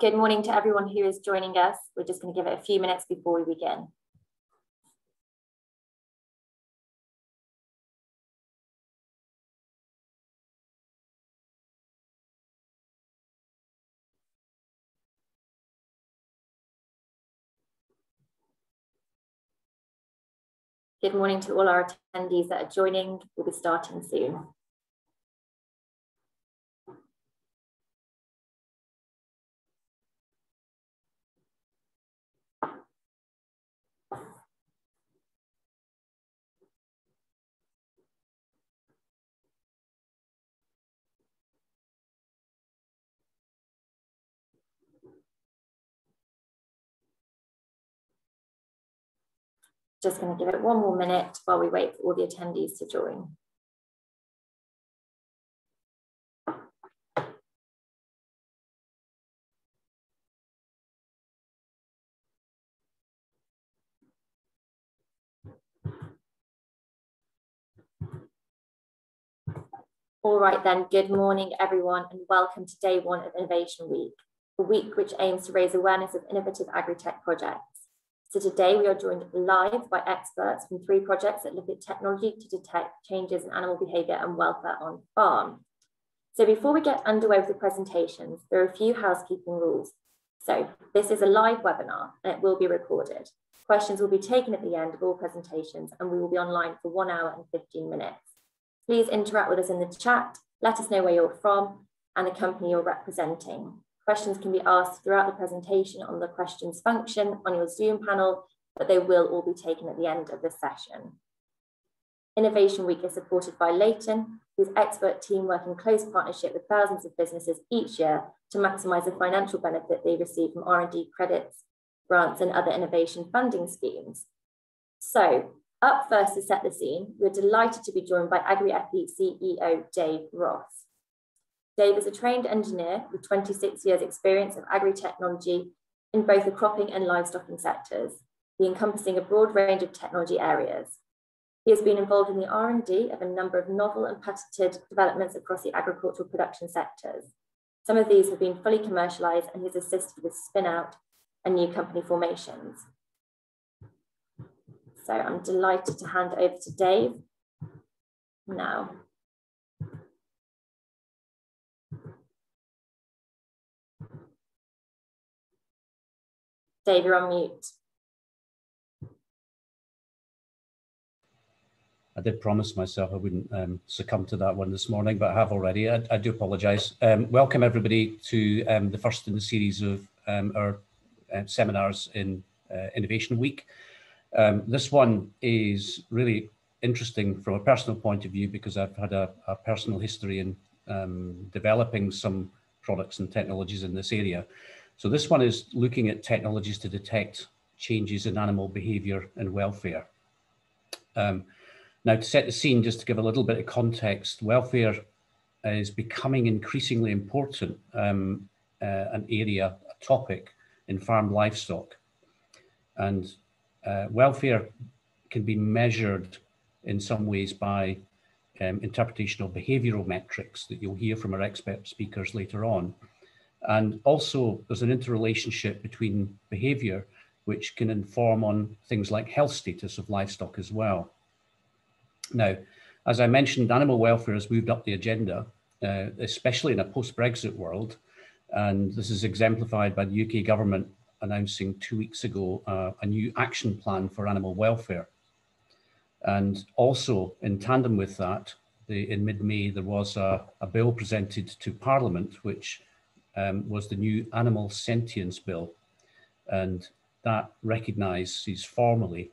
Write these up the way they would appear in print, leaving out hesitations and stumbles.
Good morning to everyone who is joining us. We're just going to give it a few minutes before we begin. Good morning to all our attendees that are joining. We'll be starting soon. Just going to give it one more minute while we wait for all the attendees to join. All right then, good morning everyone and welcome to day one of Innovation Week, a week which aims to raise awareness of innovative agri-tech projects. So today we are joined live by experts from 3 projects that look at technology to detect changes in animal behaviour and welfare on farm. So before we get underway with the presentations, there are a few housekeeping rules. So this is a live webinar and it will be recorded. Questions will be taken at the end of all presentations and we will be online for 1 hour and 15 minutes. Please interact with us in the chat, let us know where you're from and the company you're representing. Questions can be asked throughout the presentation on the questions function on your Zoom panel, but they will all be taken at the end of the session. Innovation Week is supported by LEYTON, whose expert team work in close partnership with thousands of businesses each year to maximise the financial benefit they receive from R&D credits, grants and other innovation funding schemes. So up first to set the scene, we're delighted to be joined by Agri-EPI CEO Dave Ross. Dave is a trained engineer with 26 years experience of agri-technology in both the cropping and livestocking sectors, encompassing a broad range of technology areas. He has been involved in the R&D of a number of novel and patented developments across the agricultural production sectors. Some of these have been fully commercialised and he's assisted with spin-out and new company formations. So I'm delighted to hand over to Dave now. Dave, you're on mute. I did promise myself I wouldn't succumb to that one this morning, but I have already. I do apologise. Welcome everybody to the first in the series of our seminars in Innovation Week. This one is really interesting from a personal point of view because I've had a personal history in developing some products and technologies in this area. So this one is looking at technologies to detect changes in animal behaviour and welfare. Now to set the scene, just to give a little bit of context, welfare is becoming increasingly important, an area, a topic in farm livestock. And welfare can be measured in some ways by interpretation of behavioural metrics that you'll hear from our expert speakers later on. And also there's an interrelationship between behaviour, which can inform on things like health status of livestock as well. Now, as I mentioned, animal welfare has moved up the agenda, especially in a post-Brexit world. And this is exemplified by the UK government announcing 2 weeks ago a new action plan for animal welfare. And also in tandem with that, in mid-May, there was a bill presented to Parliament, which was the new Animal Sentience Bill, and that recognises formally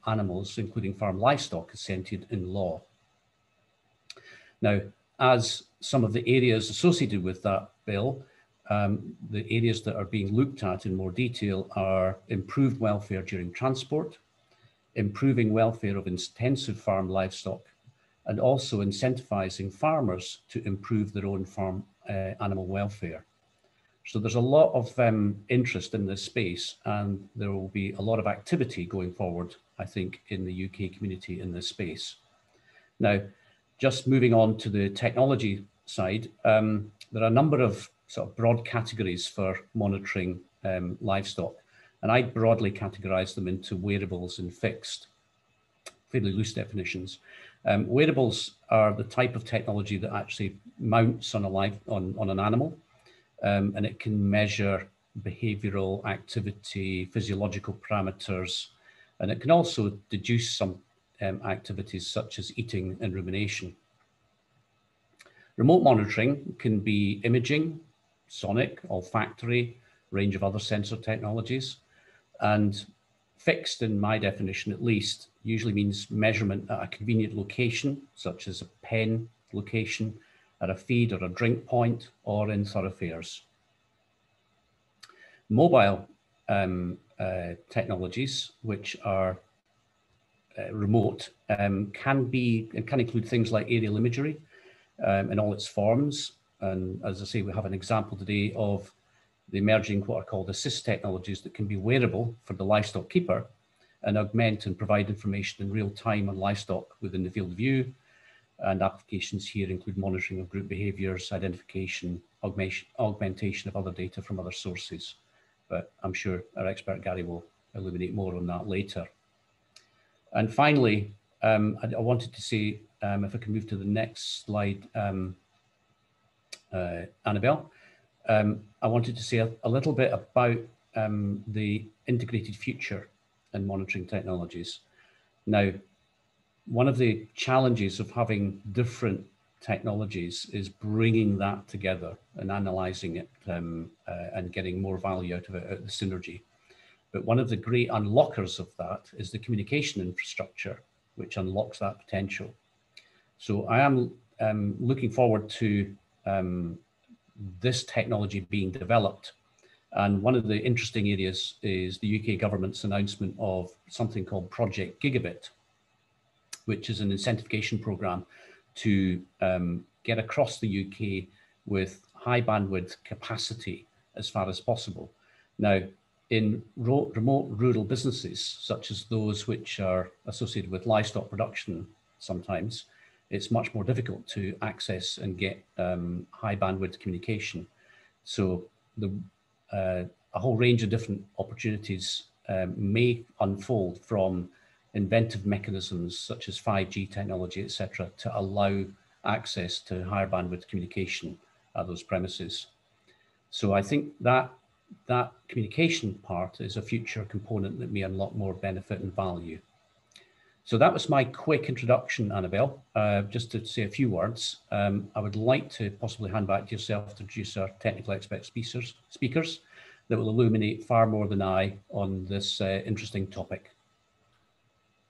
animals, including farm livestock, as sentient in law. Now, as some of the areas associated with that bill, the areas that are being looked at in more detail are improved welfare during transport, improving welfare of intensive farm livestock, and also incentivising farmers to improve their own farm animal welfare. So there's a lot of interest in this space, and there will be a lot of activity going forward, I think, in the UK community in this space. Now, just moving on to the technology side, there are a number of sort of broad categories for monitoring livestock. And I broadly categorize them into wearables and fixed, fairly loose definitions. Wearables are the type of technology that actually mounts on on an animal, and it can measure behavioural activity, physiological parameters, and it can also deduce some activities such as eating and rumination. Remote monitoring can be imaging, sonic, olfactory, range of other sensor technologies, and fixed, in my definition at least, usually means measurement at a convenient location, such as a pen location, at a feed or a drink point, or in thoroughfares. Mobile technologies, which are remote, can include things like aerial imagery in all its forms. And as I say, we have an example today of the emerging what are called assist technologies that can be wearable for the livestock keeper and augment and provide information in real time on livestock within the field of view. And applications here include monitoring of group behaviours, identification, augmentation of other data from other sources. But I'm sure our expert Gary will illuminate more on that later. And finally, I wanted to say, if I can move to the next slide, Annabelle, I wanted to say a little bit about the integrated future in monitoring technologies. Now, one of the challenges of having different technologies is bringing that together and analysing it and getting more value out of it, out of the synergy. But one of the great unlockers of that is the communication infrastructure, which unlocks that potential. So I am looking forward to this technology being developed. And one of the interesting areas is the UK government's announcement of something called Project Gigabit, which is an incentivization program to get across the UK with high bandwidth capacity as far as possible. Now, in remote rural businesses, such as those which are associated with livestock production, sometimes it's much more difficult to access and get high bandwidth communication. So a whole range of different opportunities may unfold from inventive mechanisms such as 5G technology, etc., to allow access to higher bandwidth communication at those premises. So I think that communication part is a future component that may unlock more benefit and value. So that was my quick introduction, Annabelle. Just to say a few words, I would like to possibly hand back to yourself to introduce our technical expert speakers that will illuminate far more than I on this interesting topic.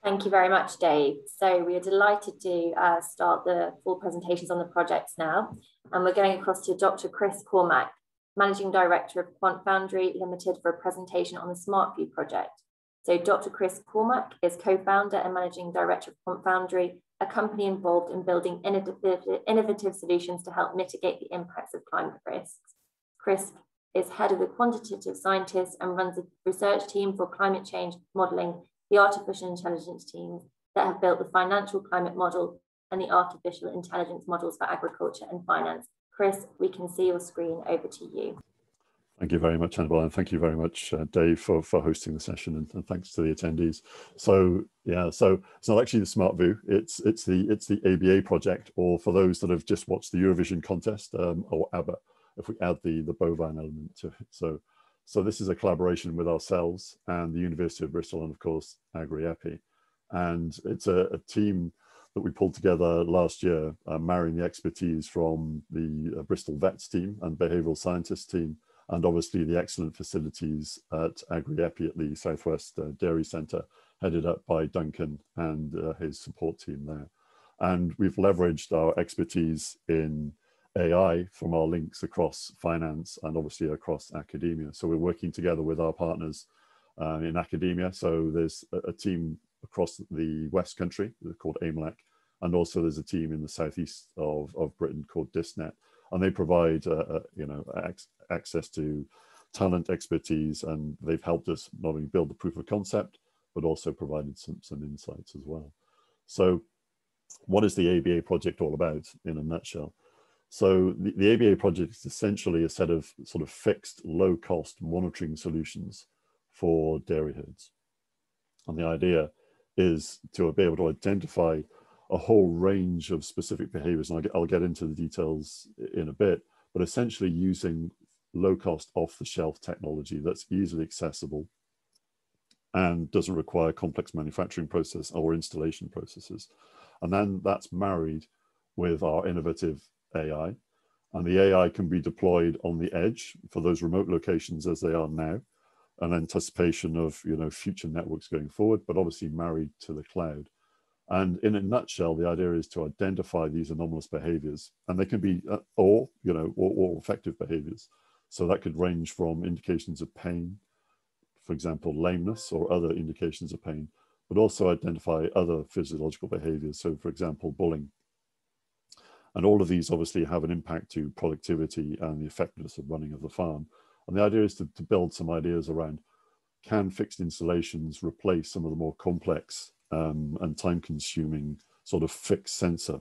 Thank you very much, Dave. So we are delighted to start the full presentations on the projects now. And we're going across to Dr. Chris Cormack, Managing Director of Quant Foundry Limited, for a presentation on the SmARTview project. So Dr. Chris Cormack is co-founder and Managing Director of Quant Foundry, a company involved in building innovative solutions to help mitigate the impacts of climate risks. Chris is head of the quantitative scientists and runs a research team for climate change modelling, the artificial intelligence teams that have built the financial climate model and the artificial intelligence models for agriculture and finance. Chris, we can see your screen. Over to you. Thank you very much, Annabelle, and thank you very much, Dave, for hosting the session, and thanks to the attendees. So yeah, so it's not actually the SmARTview; it's the ABA project, or for those that have just watched the Eurovision contest, or ABBA, if we add the bovine element to it. So this is a collaboration with ourselves and the University of Bristol, and of course Agri-EPI, and it's a team that we pulled together last year, marrying the expertise from the Bristol Vets team and behavioural scientists team, and obviously the excellent facilities at Agri-EPI at the Southwest Dairy Centre, headed up by Duncan and his support team there. And we've leveraged our expertise in AI from our links across finance and obviously across academia. So we're working together with our partners in academia. So there's a team across the West Country called AIMLEC, and also there's a team in the southeast of Britain called DISNet, and they provide access to talent, expertise, and they've helped us not only build the proof of concept, but also provided some insights as well. So what is the ABA project all about in a nutshell? So the ABA project is essentially a set of sort of fixed low-cost monitoring solutions for dairy herds. And the idea is to be able to identify a whole range of specific behaviors, and I'll get into the details in a bit, but essentially using low-cost off-the-shelf technology that's easily accessible and doesn't require complex manufacturing process or installation processes. And then that's married with our innovative AI, and the AI can be deployed on the edge for those remote locations as they are now, an anticipation of future networks going forward, but obviously married to the cloud. And in a nutshell, the idea is to identify these anomalous behaviors, and they can be or effective behaviors. So that could range from indications of pain, for example, lameness or other indications of pain, but also identify other physiological behaviors. So for example, bullying. And all of these obviously have an impact to productivity and the effectiveness of running of the farm. And the idea is to build some ideas around, can fixed installations replace some of the more complex and time-consuming sort of fixed sensor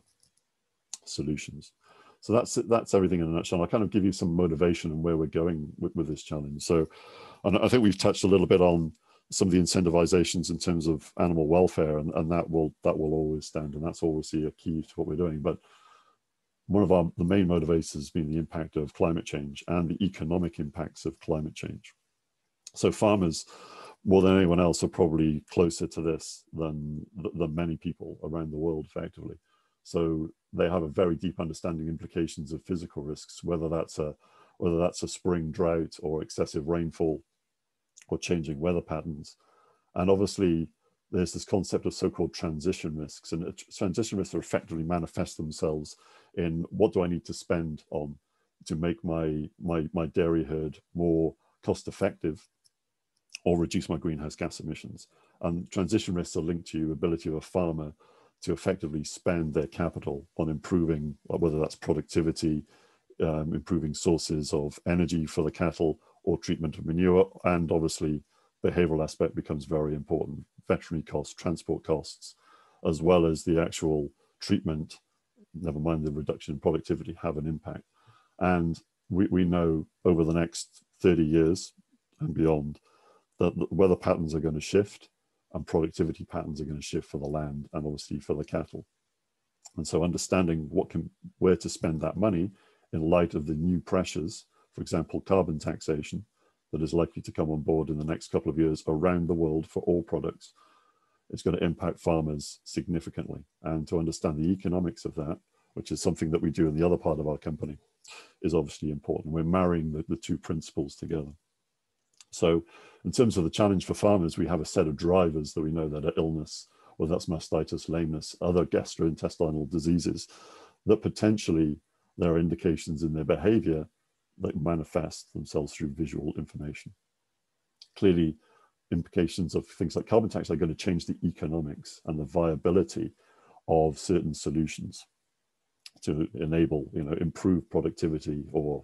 solutions? So that's everything in a nutshell. I'll kind of give you some motivation and where we're going with this challenge. So, and I think we've touched a little bit on some of the incentivizations in terms of animal welfare, and that will always stand, and that's obviously a key to what we're doing. But one of the main motivators has been the impact of climate change and the economic impacts of climate change. So farmers, more than anyone else, are probably closer to this than many people around the world, effectively. So they have a very deep understanding of implications of physical risks, whether that's a spring drought or excessive rainfall or changing weather patterns. And obviously, there's this concept of so-called transition risks, and transition risks are effectively manifest themselves in what do I need to spend on to make my dairy herd more cost effective or reduce my greenhouse gas emissions. And transition risks are linked to the ability of a farmer to effectively spend their capital on improving, whether that's productivity, improving sources of energy for the cattle, or treatment of manure, and obviously behavioural aspect becomes very important. Veterinary costs, transport costs, as well as the actual treatment, never mind the reduction in productivity, have an impact. And we know over the next 30 years and beyond that the weather patterns are going to shift and productivity patterns are going to shift for the land and obviously for the cattle. And so understanding where to spend that money in light of the new pressures, for example, carbon taxation, that is likely to come on board in the next couple of years around the world for all products, it's going to impact farmers significantly. And to understand the economics of that, which is something that we do in the other part of our company, is obviously important. We're marrying the two principles together. So in terms of the challenge for farmers, we have a set of drivers that we know that are illness, whether that's mastitis, lameness, other gastrointestinal diseases, that potentially there are indications in their behavior that manifest themselves through visual information. Clearly, implications of things like carbon tax are going to change the economics and the viability of certain solutions to enable, improve productivity or,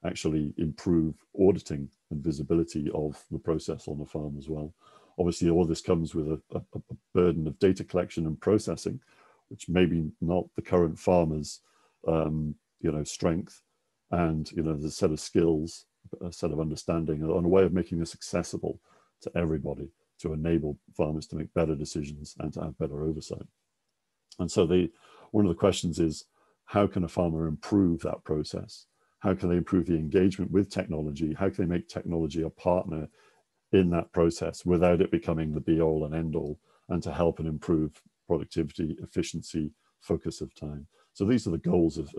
actually improve auditing and visibility of the process on the farm as well. Obviously, all this comes with a burden of data collection and processing, which maybe not the current farmer's, strength. And, there's a set of skills, a set of understanding, and a way of making this accessible to everybody to enable farmers to make better decisions and to have better oversight. And so one of the questions is, how can a farmer improve that process? How can they improve the engagement with technology? How can they make technology a partner in that process without it becoming the be-all and end-all, and to help and improve productivity, efficiency, focus of time? So these are the goals of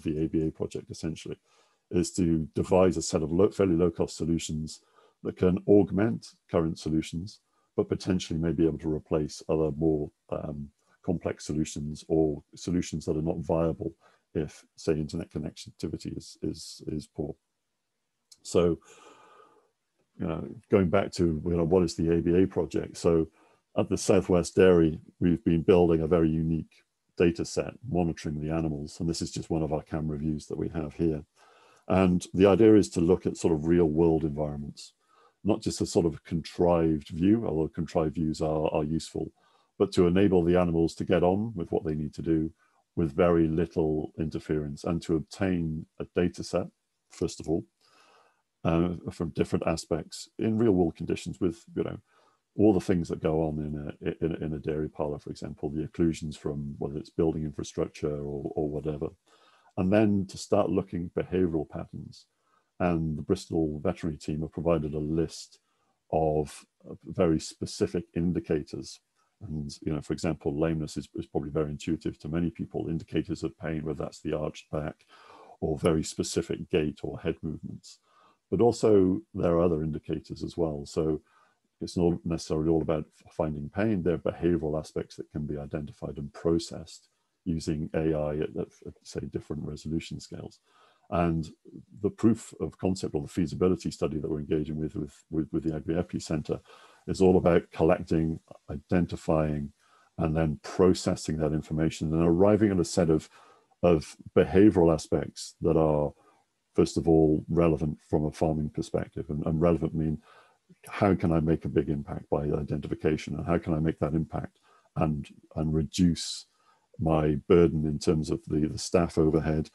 the ABA project, essentially, is to devise a set of fairly low-cost solutions that can augment current solutions, but potentially may be able to replace other more complex solutions or solutions that are not viable if, say, internet connectivity is poor. So, going back to what is the ABA project? So, at the Southwest Dairy, we've been building a very unique data set, monitoring the animals, and this is just one of our camera views that we have here. And the idea is to look at sort of real world environments, not just a sort of contrived view, although contrived views are useful, but to enable the animals to get on with what they need to do with very little interference, and to obtain a data set, first of all, from different aspects in real world conditions with, all the things that go on in a dairy parlour, for example, the occlusions from whether it's building infrastructure or whatever. And then to start looking behavioural patterns. And the Bristol veterinary team have provided a list of very specific indicators. And, for example, lameness is probably very intuitive to many people, indicators of pain, whether that's the arched back or very specific gait or head movements. But also there are other indicators as well. So it's not necessarily all about finding pain. There are behavioral aspects that can be identified and processed using AI at say, different resolution scales. And the proof of concept, or the feasibility study that we're engaging with the Agri-EPI Centre, is all about collecting, identifying, and then processing that information and arriving at a set of behavioral aspects that are, first of all, relevant from a farming perspective. And relevant mean, how can I make a big impact by identification, and how can I make that impact and reduce my burden in terms of the staff overhead,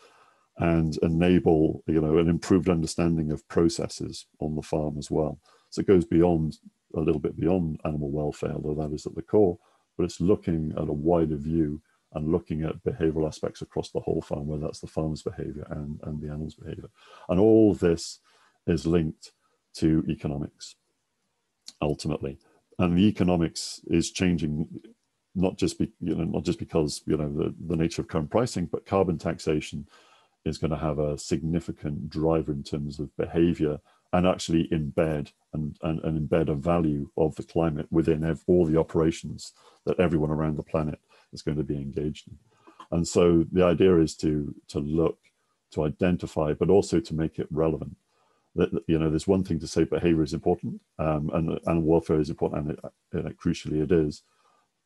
and enable an improved understanding of processes on the farm as well. So it goes beyond, a little bit beyond animal welfare, although that is at the core, but it's looking at a wider view and looking at behavioral aspects across the whole farm, whether that's the farmer's behavior and the animal's behavior. And all of this is linked to economics, ultimately. And the economics is changing, not just because the nature of current pricing, but carbon taxation is going to have a significant driver in terms of behavior, and actually embed a value of the climate within all the operations that everyone around the planet is going to be engaged in. And so the idea is to look, to identify, but also to make it relevant. That, there's one thing to say behavior is important, and animal welfare is important, and crucially it is.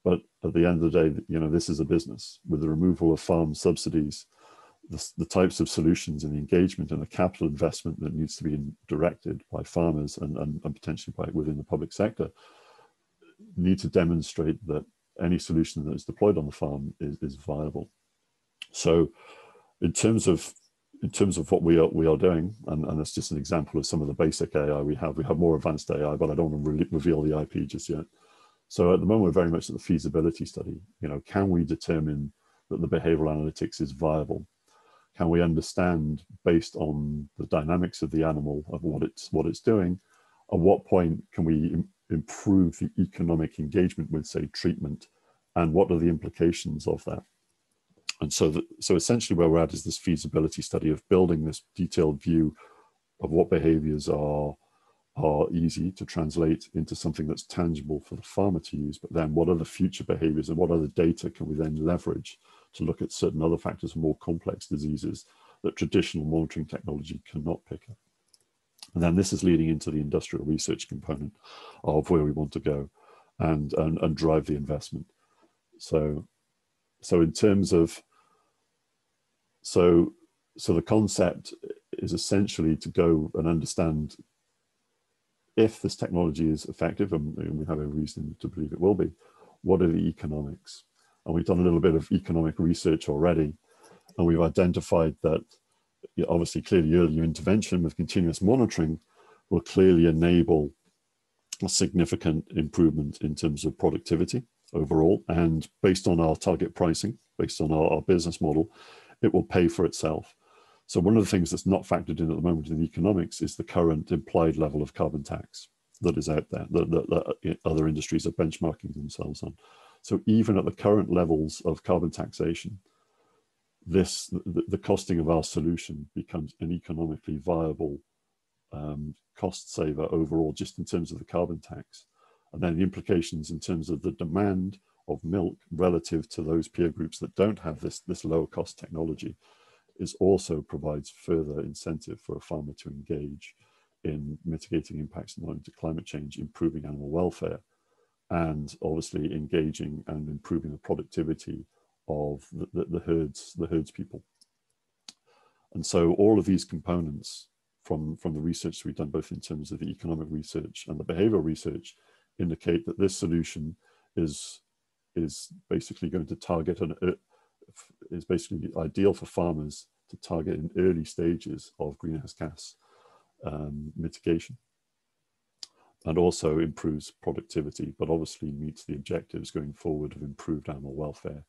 But at the end of the day, this is a business. With the removal of farm subsidies, the types of solutions and the engagement and the capital investment that needs to be directed by farmers and potentially within the public sector need to demonstrate that any solution that is deployed on the farm is viable. So in terms of what we are doing, and that's just an example of some of the basic AI we have more advanced AI, but I don't want to really reveal the IP just yet. So at the moment, we're very much at the feasibility study. Can we determine that the behavioral analytics is viable? Can we understand, based on the dynamics of the animal, of what it's doing, at what point can we improve the economic engagement with, say, treatment, and what are the implications of that? And so essentially where we're at is this feasibility study of building this detailed view of what behaviors are easy to translate into something that's tangible for the farmer to use, but then what are the future behaviors and what other data can we then leverage to look at certain other factors, more complex diseases that traditional monitoring technology cannot pick up. And then this is leading into the industrial research component of where we want to go and drive the investment. So in terms of, so the concept is essentially to go and understand if this technology is effective, and we have a reason to believe it will be, what are the economics? And we've done a little bit of economic research already, and we've identified that obviously clearly earlier intervention with continuous monitoring will clearly enable a significant improvement in terms of productivity overall. And based on our target pricing, based on our business model, it will pay for itself. So one of the things that's not factored in at the moment in the economics is the current implied level of carbon tax that is out there, that other industries are benchmarking themselves on. So even at the current levels of carbon taxation, the costing of our solution becomes an economically viable cost saver overall, just in terms of the carbon tax. And then the implications in terms of the demand of milk relative to those peer groups that don't have this lower cost technology also provides further incentive for a farmer to engage in mitigating impacts not only to climate change, improving animal welfare, and obviously engaging and improving the productivity of the herds people. And so all of these components from the research we've done, both in terms of the economic research and the behavioral research, indicate that this solution is basically going to target is basically ideal for farmers to target in early stages of greenhouse gas mitigation, and also improves productivity, but obviously meets the objectives going forward of improved animal welfare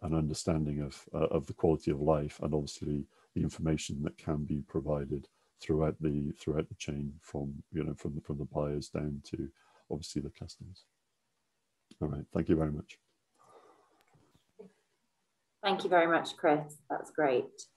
and understanding of the quality of life, and obviously the information that can be provided throughout the chain from from the buyers down to obviously the customers. All right, thank you very much. Thank you very much, Chris. That's great.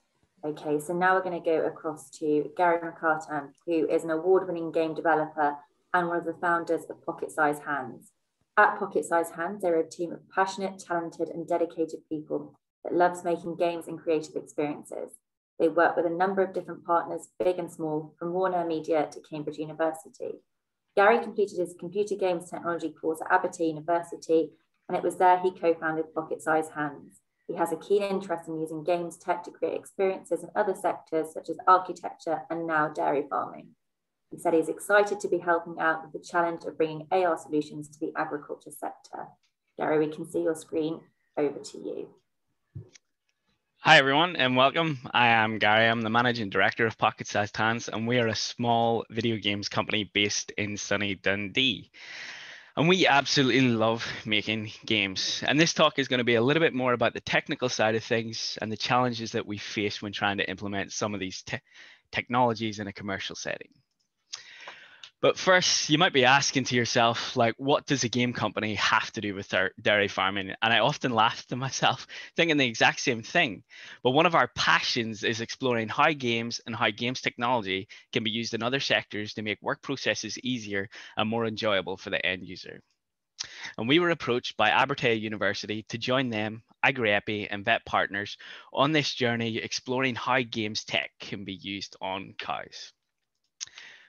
Okay, so now we're going to go across to Gary McCartan, who is an award-winning game developer and one of the founders of Pocket Size Hands. At Pocket Size Hands, they're a team of passionate, talented, and dedicated people that loves making games and creative experiences. They work with a number of different partners, big and small, from Warner Media to Cambridge University. Gary completed his computer games technology course at Aberdeen University, and it was there he co-founded Pocket Size Hands. He has a keen interest in using games tech to create experiences in other sectors such as architecture and now dairy farming. He said he's excited to be helping out with the challenge of bringing AR solutions to the agriculture sector. Gary, we can see your screen. Over to you. Hi everyone and welcome. I am Gary. I'm the Managing Director of Pocket Sized Hands, and we are a small video games company based in sunny Dundee. And we absolutely love making games. And this talk is going to be a little bit more about the technical side of things and the challenges that we face when trying to implement some of these technologies in a commercial setting. But first, you might be asking to yourself, like, what does a game company have to do with dairy farming? And I often laugh to myself, thinking the exact same thing. But one of our passions is exploring how games and how games technology can be used in other sectors to make work processes easier and more enjoyable for the end user. And we were approached by Aberdeen University to join them, Agri-EPI and vet partners on this journey exploring how games tech can be used on cows.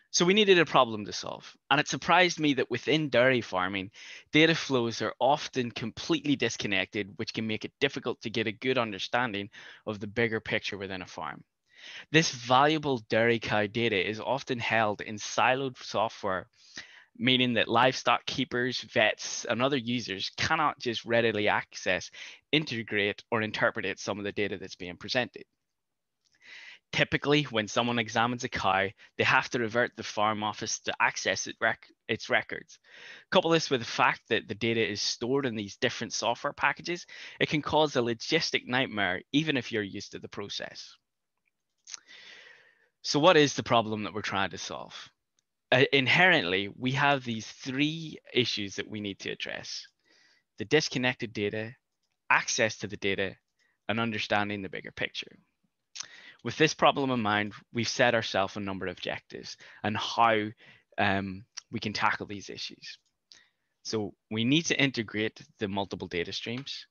So we needed a problem to solve, and it surprised me that within dairy farming, data flows are often completely disconnected, which can make it difficult to get a good understanding of the bigger picture within a farm. This valuable dairy cow data is often held in siloed software, meaning that livestock keepers, vets, and other users cannot just readily access, integrate, or interpret some of the data that's being presented. Typically, when someone examines a cow, they have to revert the farm office to access its records. Couple this with the fact that the data is stored in these different software packages, it can cause a logistic nightmare, even if you're used to the process. So what is the problem that we're trying to solve? Inherently, we have these three issues that we need to address: the disconnected data, access to the data, and understanding the bigger picture. With this problem in mind, we've set ourselves a number of objectives and how we can tackle these issues. So we need to integrate the multiple data streams.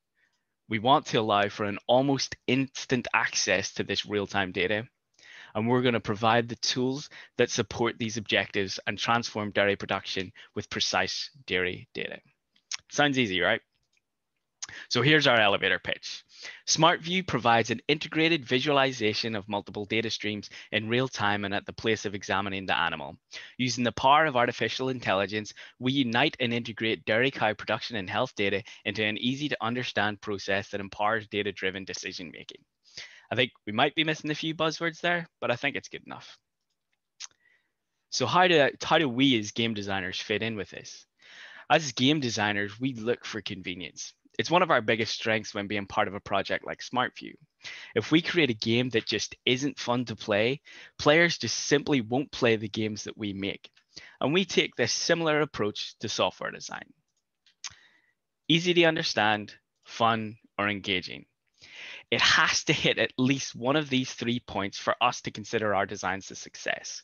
We want to allow for an almost instant access to this real-time data. And we're going to provide the tools that support these objectives and transform dairy production with precise dairy data. Sounds easy, right? So here's our elevator pitch. SmARTview provides an integrated visualization of multiple data streams in real time and at the place of examining the animal. Using the power of artificial intelligence, we unite and integrate dairy cow production and health data into an easy to understand process that empowers data-driven decision making. I think we might be missing a few buzzwords there, but I think it's good enough. So how do we as game designers fit in with this? As game designers, we look for convenience. It's one of our biggest strengths when being part of a project like SmARTview. If we create a game that just isn't fun to play, players just simply won't play the games that we make. And we take this similar approach to software design. Easy to understand, fun, or engaging. It has to hit at least one of these 3 points for us to consider our designs a success.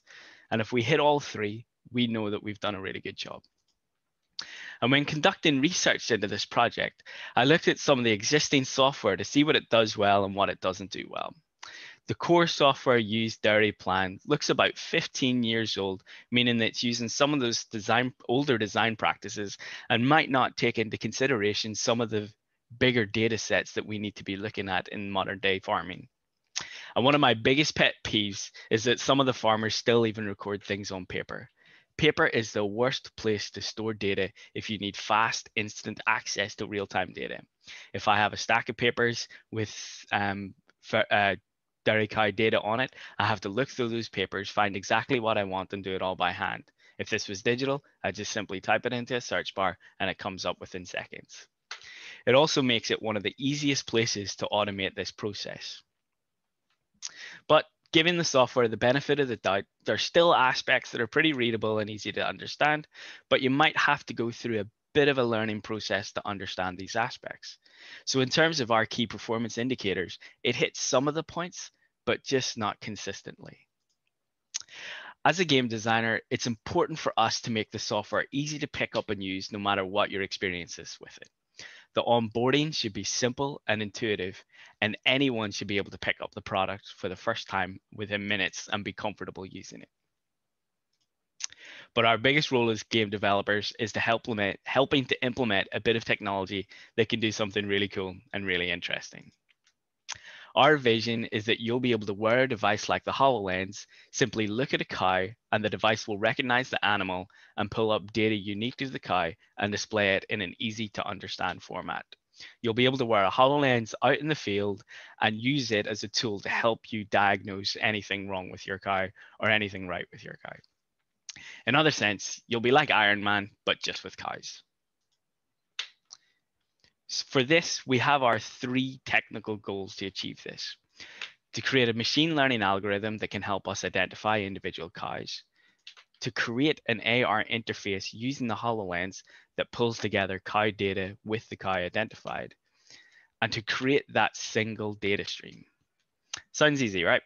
And if we hit all 3, we know that we've done a really good job. And when conducting research into this project, I looked at some of the existing software to see what it does well and what it doesn't do well. The core software used, Dairy Plan, looks about 15 years old, meaning that it's using some of those older design practices and might not take into consideration some of the bigger data sets that we need to be looking at in modern day farming. And one of my biggest pet peeves is that some of the farmers still even record things on paper. Paper is the worst place to store data if you need fast, instant access to real-time data. If I have a stack of papers with dairy cow data on it, I have to look through those papers, find exactly what I want, and do it all by hand. If this was digital, I just simply type it into a search bar and it comes up within seconds. It also makes it one of the easiest places to automate this process. But giving the software the benefit of the doubt, there are still aspects that are pretty readable and easy to understand, but you might have to go through a bit of a learning process to understand these aspects. So in terms of our key performance indicators, it hits some of the points, but just not consistently. As a game designer, it's important for us to make the software easy to pick up and use no matter what your experience is with it. The onboarding should be simple and intuitive, and anyone should be able to pick up the product for the first time within minutes and be comfortable using it. But our biggest role as game developers is to helping to implement a bit of technology that can do something really cool and really interesting. Our vision is that you'll be able to wear a device like the HOLOLENS, simply look at a cow, and the device will recognize the animal and pull up data unique to the cow and display it in an easy to understand format. You'll be able to wear a HOLOLENS out in the field and use it as a tool to help you diagnose anything wrong with your cow or anything right with your cow. In other sense, you'll be like Iron Man, but just with cows. For this, we have our 3 technical goals to achieve this. To create a machine learning algorithm that can help us identify individual cows. To create an AR interface using the HOLOLENS that pulls together cow data with the cow identified. And to create that single data stream. Sounds easy, right?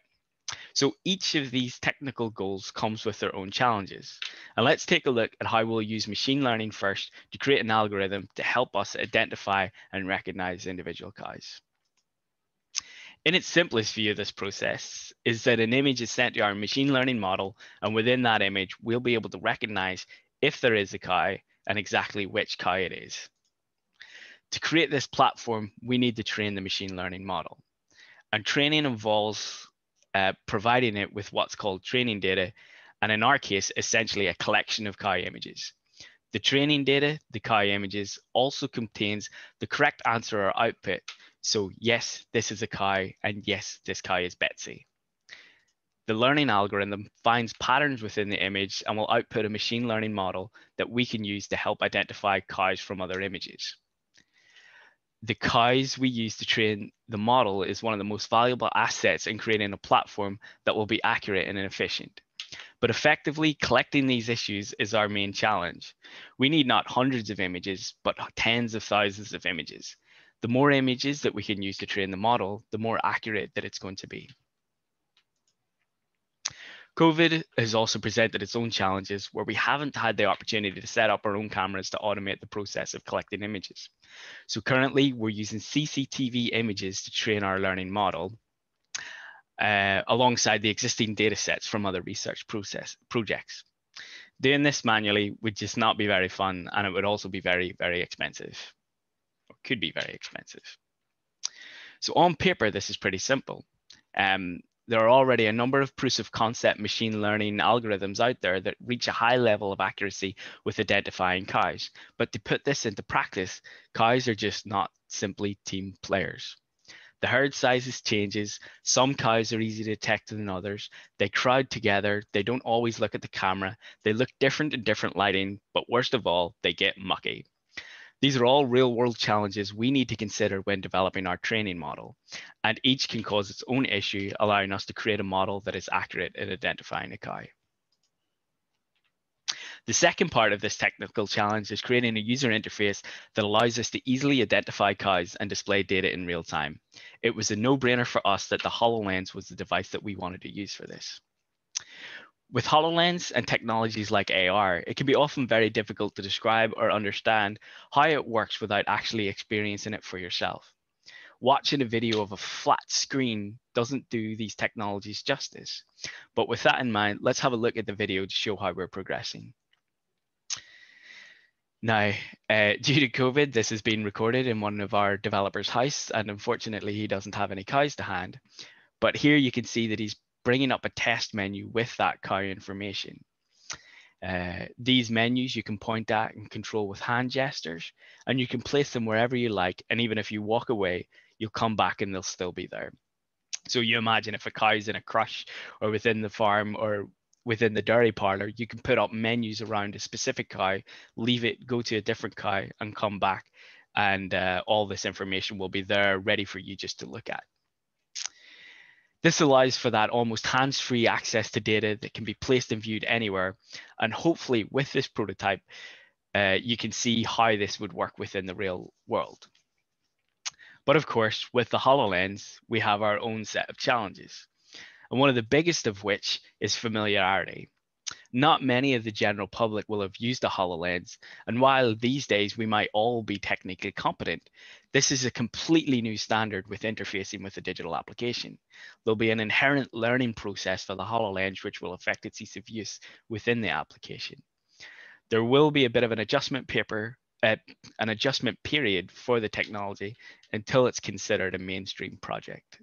So each of these technical goals comes with their own challenges. And let's take a look at how we'll use machine learning first to create an algorithm to help us identify and recognize individual cows. In its simplest view of this process is that an image is sent to our machine learning model, and within that image, we'll be able to recognize if there is a cow and exactly which cow it is. To create this platform, we need to train the machine learning model. And training involves providing it with what's called training data, and in our case, essentially a collection of cow images. The training data, the cow images, also contains the correct answer or output. So yes, this is a cow, and yes, this cow is Betsy. The learning algorithm finds patterns within the image and will output a machine learning model that we can use to help identify cows from other images. The cows we use to train the model is one of the most valuable assets in creating a platform that will be accurate and efficient. But effectively, collecting these issues is our main challenge. We need not hundreds of images, but tens of thousands of images. The more images that we can use to train the model, the more accurate that it's going to be. COVID has also presented its own challenges where we haven't had the opportunity to set up our own cameras to automate the process of collecting images. So currently we're using CCTV images to train our learning model alongside the existing data sets from other research projects. Doing this manually would just not be very fun, and it would also be very, very expensive, or could be very expensive. So on paper, this is pretty simple. There are already a number of proofs of concept machine learning algorithms out there that reach a high level of accuracy with identifying cows. But to put this into practice, cows are just not simply team players. The herd sizes changes. Some cows are easier to detect than others. They crowd together. They don't always look at the camera. They look different in different lighting, but worst of all, they get mucky. These are all real world challenges we need to consider when developing our training model, and each can cause its own issue, allowing us to create a model that is accurate at identifying a cow. The second part of this technical challenge is creating a user interface that allows us to easily identify cows and display data in real time. It was a no-brainer for us that the HOLOLENS was the device that we wanted to use for this. With HOLOLENS and technologies like AR, it can be often very difficult to describe or understand how it works without actually experiencing it for yourself. Watching a video of a flat screen doesn't do these technologies justice. But with that in mind, let's have a look at the video to show how we're progressing. Now, due to COVID, this has been recorded in one of our developers' house, and unfortunately, he doesn't have any cows to hand. But here you can see that he's bringing up a test menu with that cow information. These menus you can point at and control with hand gestures, and you can place them wherever you like. And even if you walk away, you'll come back and they'll still be there. So you imagine if a cow's in a crush or within the farm or within the dairy parlor, you can put up menus around a specific cow, leave it, go to a different cow and come back. And all this information will be there ready for you just to look at. This allows for that almost hands-free access to data that can be placed and viewed anywhere. And hopefully with this prototype, you can see how this would work within the real world. But of course, with the HOLOLENS, we have our own set of challenges. And one of the biggest of which is familiarity. Not many of the general public will have used a HOLOLENS, and while these days we might all be technically competent, this is a completely new standard with interfacing with a digital application. There'll be an inherent learning process for the HOLOLENS which will affect its ease of use within the application. There will be a bit of an adjustment period for the technology until it's considered a mainstream product.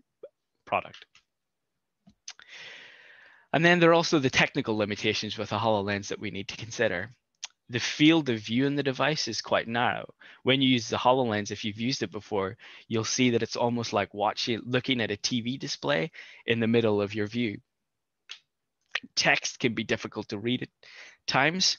And then there are also the technical limitations with a HOLOLENS that we need to consider. The field of view in the device is quite narrow. When you use the HOLOLENS, if you've used it before, you'll see that it's almost like looking at a TV display in the middle of your view. Text can be difficult to read at times,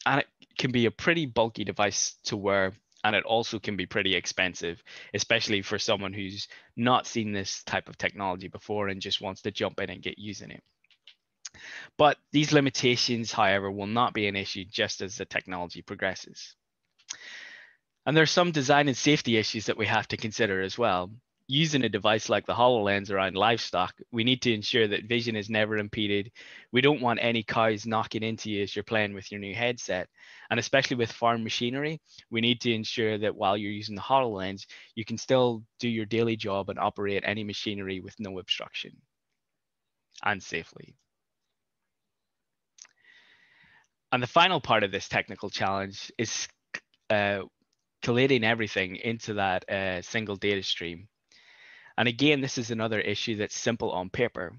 and it can be a pretty bulky device to wear, and it also can be pretty expensive, especially for someone who's not seen this type of technology before and just wants to jump in and get using it. But these limitations, however, will not be an issue just as the technology progresses. And there's some design and safety issues that we have to consider as well. Using a device like the HOLOLENS around livestock, we need to ensure that vision is never impeded. We don't want any cows knocking into you as you're playing with your new headset. And especially with farm machinery, we need to ensure that while you're using the HOLOLENS, you can still do your daily job and operate any machinery with no obstruction and safely. And the final part of this technical challenge is collating everything into that single data stream. And again, this is another issue that's simple on paper.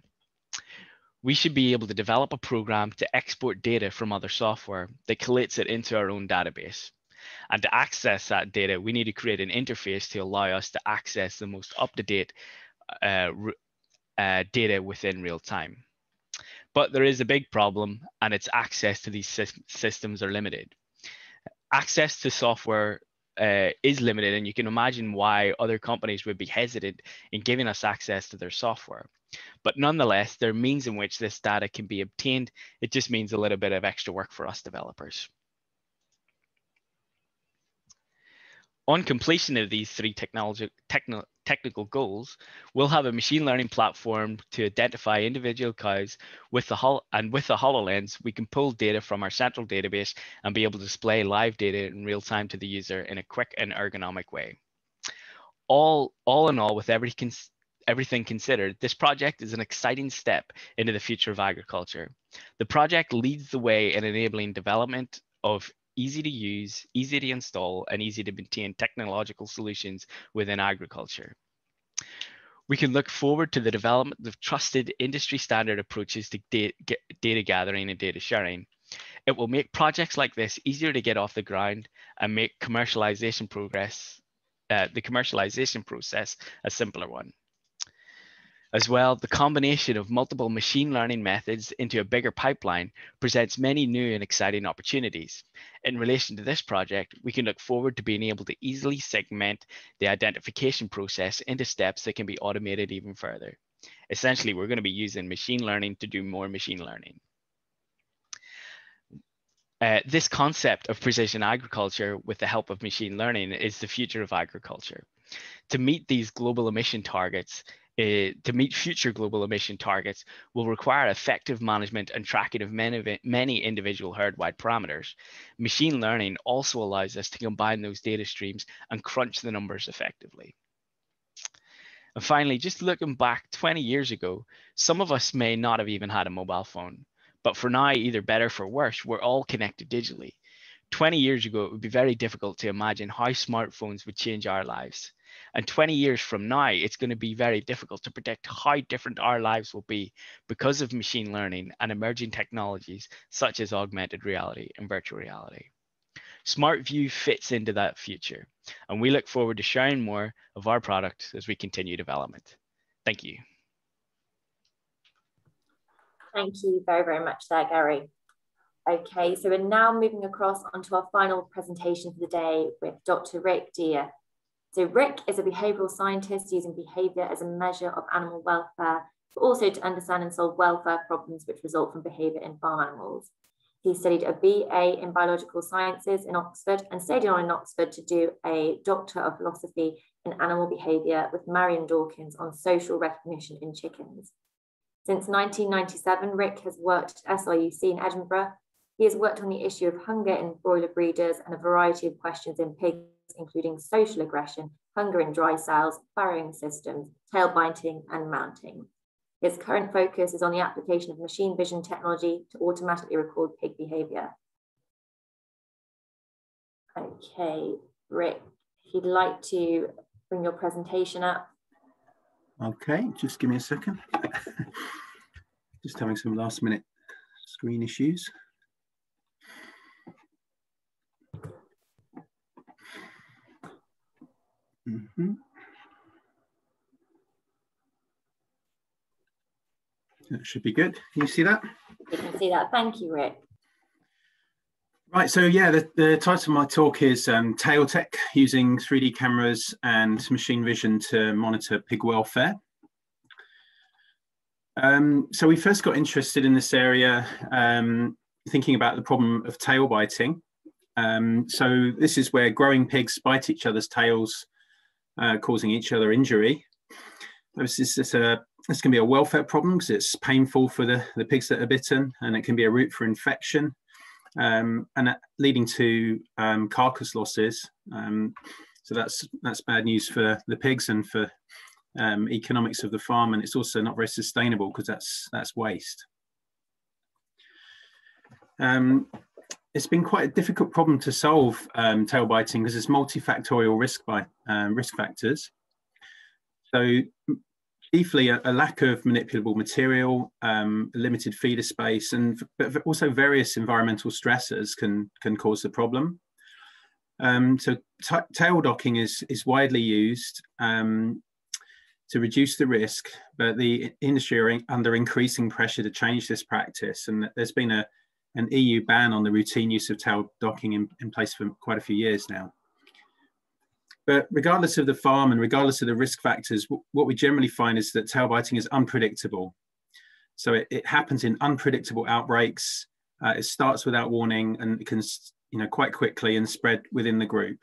We should be able to develop a program to export data from other software that collates it into our own database. And to access that data, we need to create an interface to allow us to access the most up-to-date data within real time. But there is a big problem, and it's access to these systems are limited. Access to software is limited, and you can imagine why other companies would be hesitant in giving us access to their software. But nonetheless, there are means in which this data can be obtained. It just means a little bit of extra work for us developers. On completion of these three technical goals, we'll have a machine learning platform to identify individual cows with the HOLOLENS. We can pull data from our central database and be able to display live data in real time to the user in a quick and ergonomic way. All in all, with everything considered, this project is an exciting step into the future of agriculture. The project leads the way in enabling development of easy to use, easy to install, and easy to maintain technological solutions within agriculture. We can look forward to the development of trusted industry standard approaches to data gathering and data sharing. It will make projects like this easier to get off the ground and make the commercialization process a simpler one. As well, the combination of multiple machine learning methods into a bigger pipeline presents many new and exciting opportunities. In relation to this project, we can look forward to being able to easily segment the identification process into steps that can be automated even further. Essentially, we're going to be using machine learning to do more machine learning. This concept of precision agriculture with the help of machine learning is the future of agriculture. To meet these global emission targets, to meet future global emission targets will require effective management and tracking of many individual herd-wide parameters. Machine learning also allows us to combine those data streams and crunch the numbers effectively. And finally, just looking back 20 years ago, some of us may not have even had a mobile phone, but for now, either better or for worse, we're all connected digitally. 20 years ago, it would be very difficult to imagine how smartphones would change our lives. And 20 years from now, it's going to be very difficult to predict how different our lives will be because of machine learning and emerging technologies such as augmented reality and virtual reality. SmARTview fits into that future, and we look forward to sharing more of our product as we continue development. Thank you. Thank you very, very much there, Gary. Okay, so we're now moving across onto our final presentation for the day with Dr. Rick Deer. So Rick is a behavioural scientist using behaviour as a measure of animal welfare, but also to understand and solve welfare problems which result from behaviour in farm animals. He studied a BA in biological sciences in Oxford and stayed on in Oxford to do a Doctor of Philosophy in Animal Behaviour with Marion Dawkins on social recognition in chickens. Since 1997, Rick has worked at SRUC in Edinburgh. He has worked on the issue of hunger in broiler breeders and a variety of questions in pigs, including social aggression, hunger in dry cells, farrowing systems, tail biting, and mounting. His current focus is on the application of machine vision technology to automatically record pig behaviour. Okay, Rick, if you'd like to bring your presentation up. Okay, just give me a second. Just having some last minute screen issues. That should be good. Can you see that? You can see that. Thank you, Rick. Right, so yeah, the title of my talk is TailTech, using 3D cameras and machine vision to monitor pig welfare. So we first got interested in this area thinking about the problem of tail biting. So this is where growing pigs bite each other's tails, causing each other injury. This can be a welfare problem because it's painful for the pigs that are bitten, and it can be a route for infection, and leading to carcass losses. So that's bad news for the pigs and for economics of the farm, and it's also not very sustainable because that's waste. It's been quite a difficult problem to solve, tail biting, because it's multifactorial risk factors. So chiefly a lack of manipulable material, limited feeder space, but also various environmental stressors can cause the problem. So tail docking is widely used to reduce the risk, but the industry are under increasing pressure to change this practice, and there's been an EU ban on the routine use of tail docking in place for quite a few years now. But regardless of the farm and regardless of the risk factors, what we generally find is that tail biting is unpredictable. So it happens in unpredictable outbreaks. It starts without warning, and it can, quite quickly and spread within the group.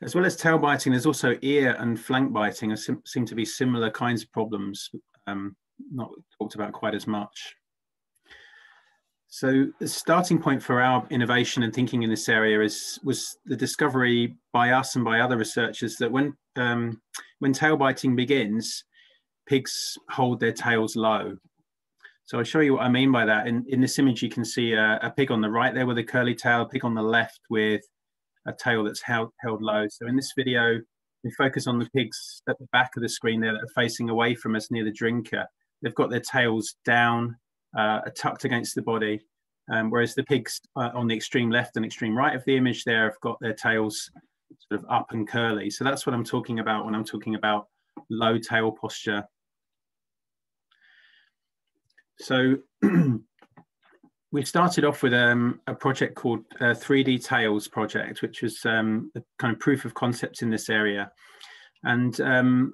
As well as tail biting, there's also ear and flank biting, seem to be similar kinds of problems, not talked about quite as much. So the starting point for our innovation and thinking in this area was the discovery by us and by other researchers that when tail biting begins, pigs hold their tails low. So I'll show you what I mean by that. In this image, you can see a pig on the right there with a curly tail, a pig on the left with a tail that's held low. So in this video, we focus on the pigs at the back of the screen there that are facing away from us near the drinker. They've got their tails down, tucked against the body, whereas the pigs on the extreme left and extreme right of the image there have got their tails sort of up and curly. So that's what I'm talking about when I'm talking about low tail posture. So we started off with a project called 3D Tails project, which was a kind of proof of concept in this area. And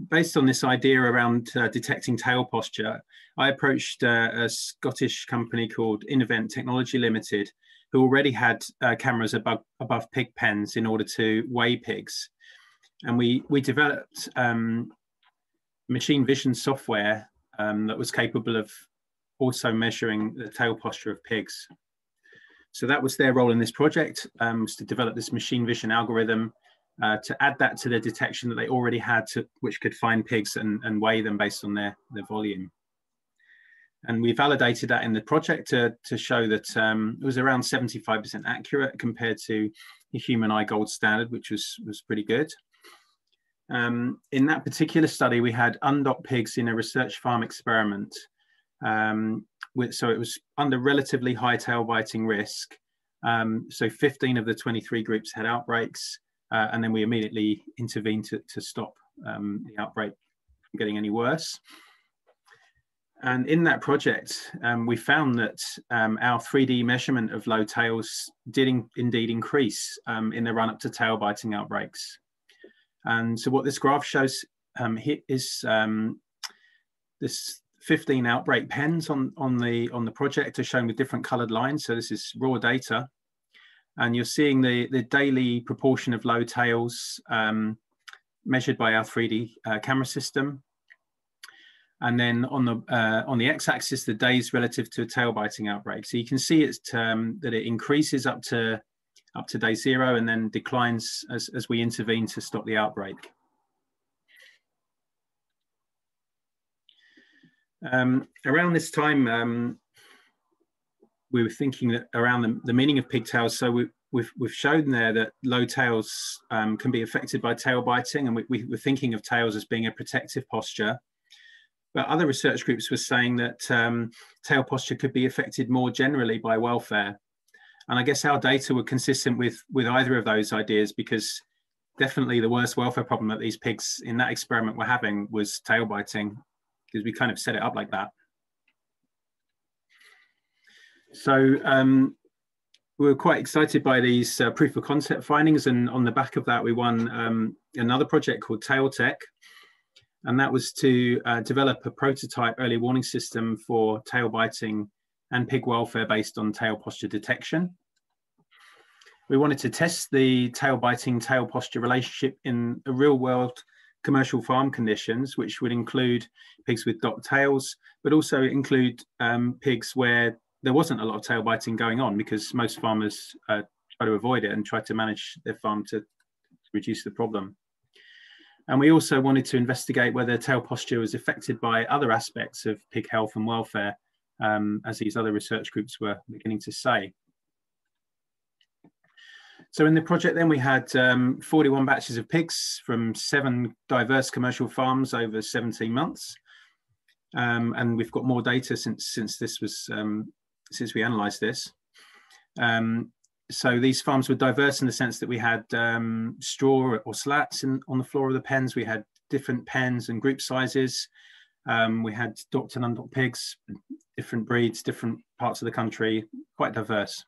based on this idea around detecting tail posture, I approached a Scottish company called Innovate Technology Limited, who already had cameras above pig pens in order to weigh pigs. And we developed machine vision software that was capable of also measuring the tail posture of pigs. So that was their role in this project, was to develop this machine vision algorithm to add that to the detection that they already had, which could find pigs and weigh them based on their volume. And we validated that in the project to show that it was around 75% accurate compared to the human eye gold standard, which was pretty good. In that particular study, we had undocked pigs in a research farm experiment. So it was under relatively high tail biting risk. So 15 of the 23 groups had outbreaks, and then we immediately intervened to stop the outbreak from getting any worse. And in that project, we found that our 3D measurement of low tails did indeed increase in the run up to tail biting outbreaks. And so what this graph shows is this 15 outbreak pens on the project are shown with different colored lines. So this is raw data. And you're seeing the daily proportion of low tails measured by our 3D camera system. And then on the x-axis, the days relative to a tail biting outbreak. So you can see it's that it increases up to day 0 and then declines as we intervene to stop the outbreak. Around this time, we were thinking that around the meaning of pigtails. So we've shown there that low tails can be affected by tail biting, and we were thinking of tails as being a protective posture. But other research groups were saying that tail posture could be affected more generally by welfare. And I guess our data were consistent with either of those ideas, because definitely the worst welfare problem that these pigs in that experiment were having was tail biting, because we kind of set it up like that. So we were quite excited by these proof of concept findings, and on the back of that we won another project called TailTech, and that was to develop a prototype early warning system for tail biting and pig welfare based on tail posture detection. We wanted to test the tail biting tail posture relationship in a real world commercial farm conditions, which would include pigs with docked tails, but also include pigs where there wasn't a lot of tail biting going on, because most farmers try to avoid it and try to manage their farm to reduce the problem. And we also wanted to investigate whether tail posture was affected by other aspects of pig health and welfare, as these other research groups were beginning to say. So in the project then we had 41 batches of pigs from 7 diverse commercial farms over 17 months. And we've got more data since this was, since we analysed this. So these farms were diverse in the sense that we had straw or slats on the floor of the pens. We had different pens and group sizes. We had docked and undocked pigs, different breeds, different parts of the country, quite diverse.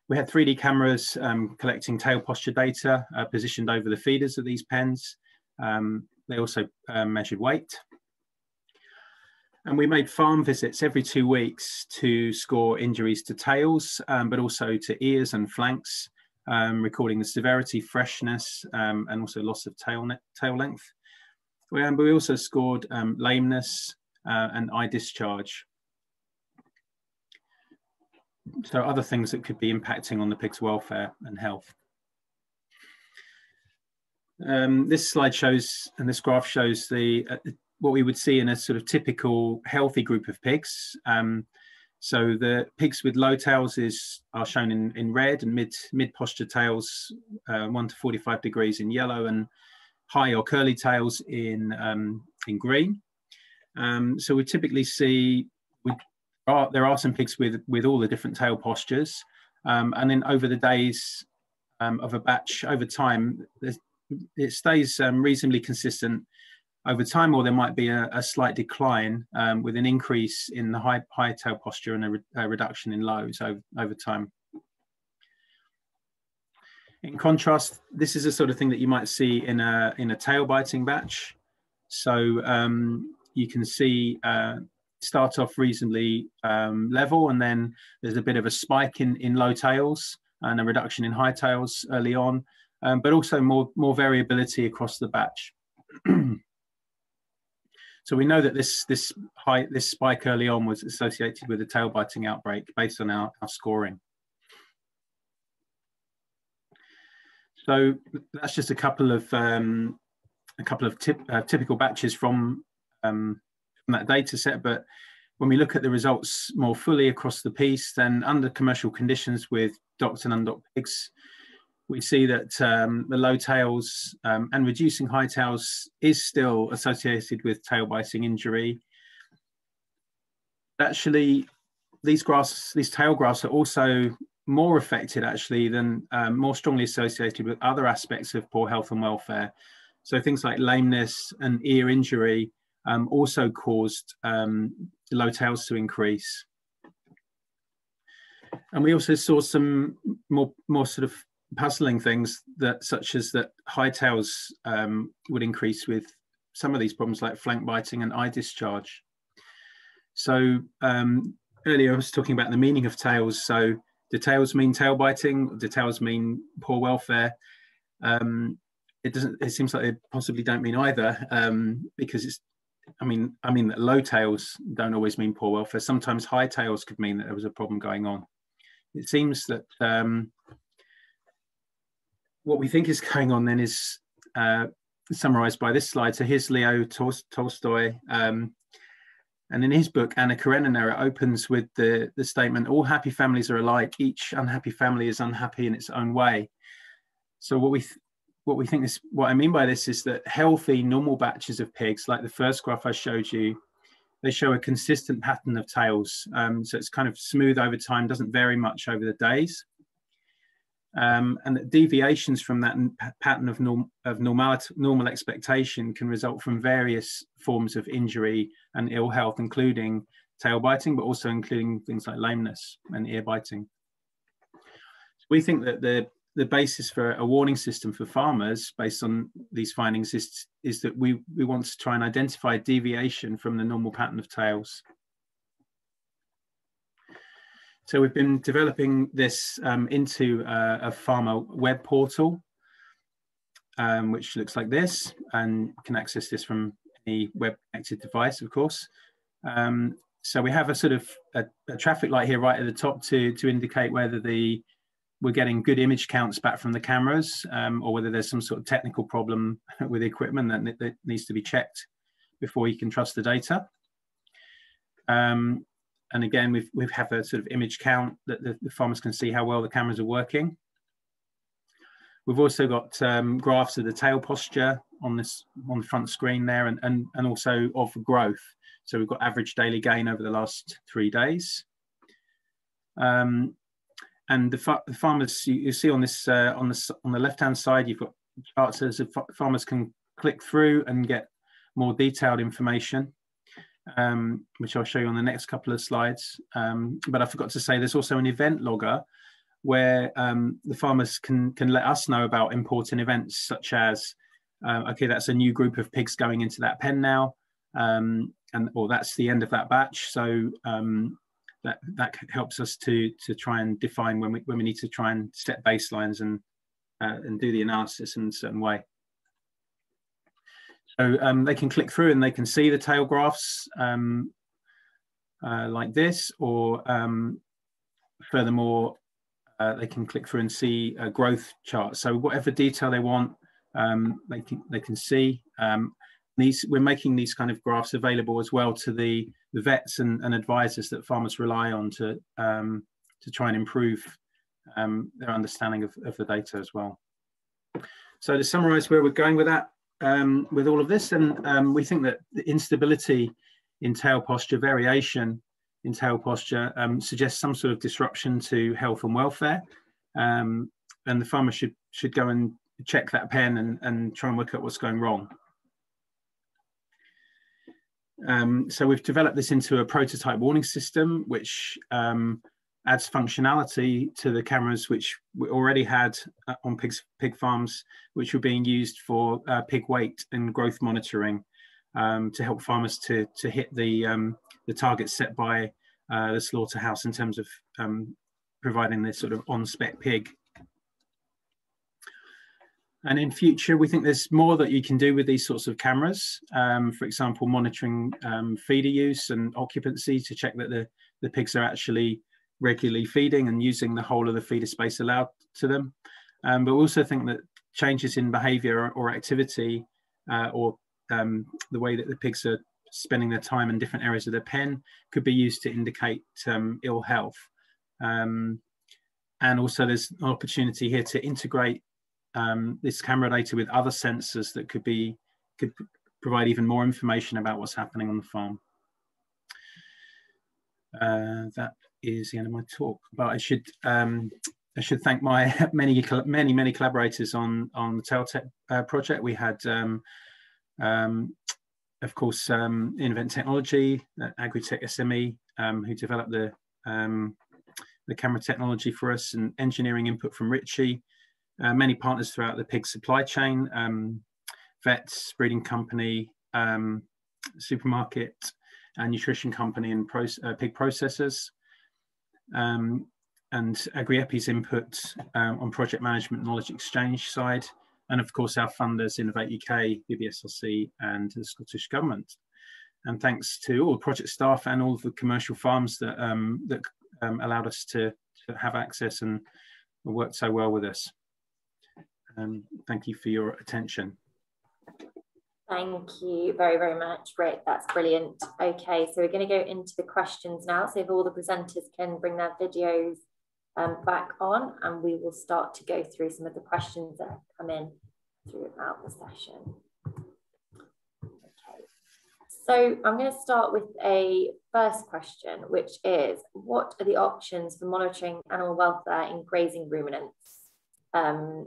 We had 3D cameras collecting tail posture data positioned over the feeders of these pens. They also measured weight. And we made farm visits every 2 weeks to score injuries to tails, but also to ears and flanks, recording the severity, freshness, and also loss of tail length. But we also scored lameness and eye discharge. So other things that could be impacting on the pig's welfare and health. This slide shows, and this graph shows the what we would see in a sort of typical healthy group of pigs. So the pigs with low tails are shown in red, and mid posture tails 1 to 45 degrees in yellow, and high or curly tails in green. So we typically see there are some pigs with all the different tail postures, and then over the days of a batch, over time, it stays reasonably consistent over time, or there might be a slight decline with an increase in the high tail posture and a reduction in lows over time. In contrast, this is the sort of thing that you might see in a tail biting batch. So you can see start off reasonably level, and then there's a bit of a spike in low tails and a reduction in high tails early on, but also more variability across the batch. So we know that this spike early on was associated with a tail biting outbreak based on our scoring. So that's just a couple of typical batches from that data set, but when we look at the results more fully across the piece, then under commercial conditions with docked and undocked pigs, we see that the low tails and reducing high tails is still associated with tail biting injury. Actually, these tail grafts are also more affected actually than more strongly associated with other aspects of poor health and welfare. So things like lameness and ear injury also caused low tails to increase. And we also saw some more sort of puzzling things, that such as that high tails would increase with some of these problems like flank biting and eye discharge. So earlier I was talking about the meaning of tails. So do tails mean tail biting? Do tails mean poor welfare? It seems like they possibly don't mean either, because it's, I mean that low tails don't always mean poor welfare. Sometimes high tails could mean that there was a problem going on. It seems that what we think is going on then is summarized by this slide. So here's Leo Tolstoy, and in his book, Anna Karenina, it opens with the statement, all happy families are alike, each unhappy family is unhappy in its own way. So what I mean by this is that healthy, normal batches of pigs, like the first graph I showed you, they show a consistent pattern of tails. So it's kind of smooth over time, doesn't vary much over the days. And that deviations from that pattern of normal expectation can result from various forms of injury and ill health, including tail biting, but also including things like lameness and ear biting. So we think that the basis for a warning system for farmers based on these findings is that we want to try and identify deviation from the normal pattern of tails. So we've been developing this into a farmer web portal, which looks like this, and you can access this from any web connected device, of course. So we have a sort of a traffic light here right at the top to indicate whether we're getting good image counts back from the cameras, or whether there's some sort of technical problem with the equipment that needs to be checked before you can trust the data. And again, we have a sort of image count that the farmers can see how well the cameras are working. We've also got graphs of the tail posture on the front screen there, and also of growth. So we've got average daily gain over the last 3 days. And the farmers, you see on this on the left-hand side, you've got charts as farmers can click through and get more detailed information, which I'll show you on the next couple of slides. But I forgot to say there's also an event logger where the farmers can let us know about important events, such as, okay, that's a new group of pigs going into that pen now, or that's the end of that batch. So that helps us to try and define when we need to try and set baselines and do the analysis in a certain way. So they can click through and they can see the tail graphs like this, or furthermore, they can click through and see a growth chart. So whatever detail they want, they can see. We're making these kind of graphs available as well to the vets and advisors that farmers rely on to try and improve their understanding of the data as well. So to summarize where we're going with that, with all of this, and we think that the instability in tail posture, variation in tail posture, suggests some sort of disruption to health and welfare, and the farmer should go and check that pen and try and work out what's going wrong. So we've developed this into a prototype warning system, which adds functionality to the cameras which we already had on pig farms, which were being used for pig weight and growth monitoring, to help farmers to hit the targets set by the slaughterhouse in terms of providing this sort of on-spec pig. And in future, we think there's more that you can do with these sorts of cameras. For example, monitoring feeder use and occupancy to check that the pigs are actually regularly feeding and using the whole of the feeder space allowed to them. But we also think that changes in behaviour or activity, or the way that the pigs are spending their time in different areas of their pen, could be used to indicate ill health. And also there's an opportunity here to integrate this camera data with other sensors that could provide even more information about what's happening on the farm. That is the end of my talk, but I should thank my many collaborators on the TailTech project. We had, of course, Innovate Technology, agritech SME, who developed the camera technology for us, and engineering input from Richie. Many partners throughout the pig supply chain, vets, breeding company, supermarket, and nutrition company, and pig processors. And Agri-EPI's input on project management knowledge exchange side, and of course our funders, Innovate UK, BBSLC, and the Scottish Government. And thanks to all the project staff and all of the commercial farms that allowed us to have access and worked so well with us. Thank you for your attention. Thank you very, very much, Rick. That's brilliant. Okay, so we're going to go into the questions now. So if all the presenters can bring their videos back on, and we will start to go through some of the questions that have come in throughout the session. Okay, so I'm going to start with a first question, which is, what are the options for monitoring animal welfare in grazing ruminants? So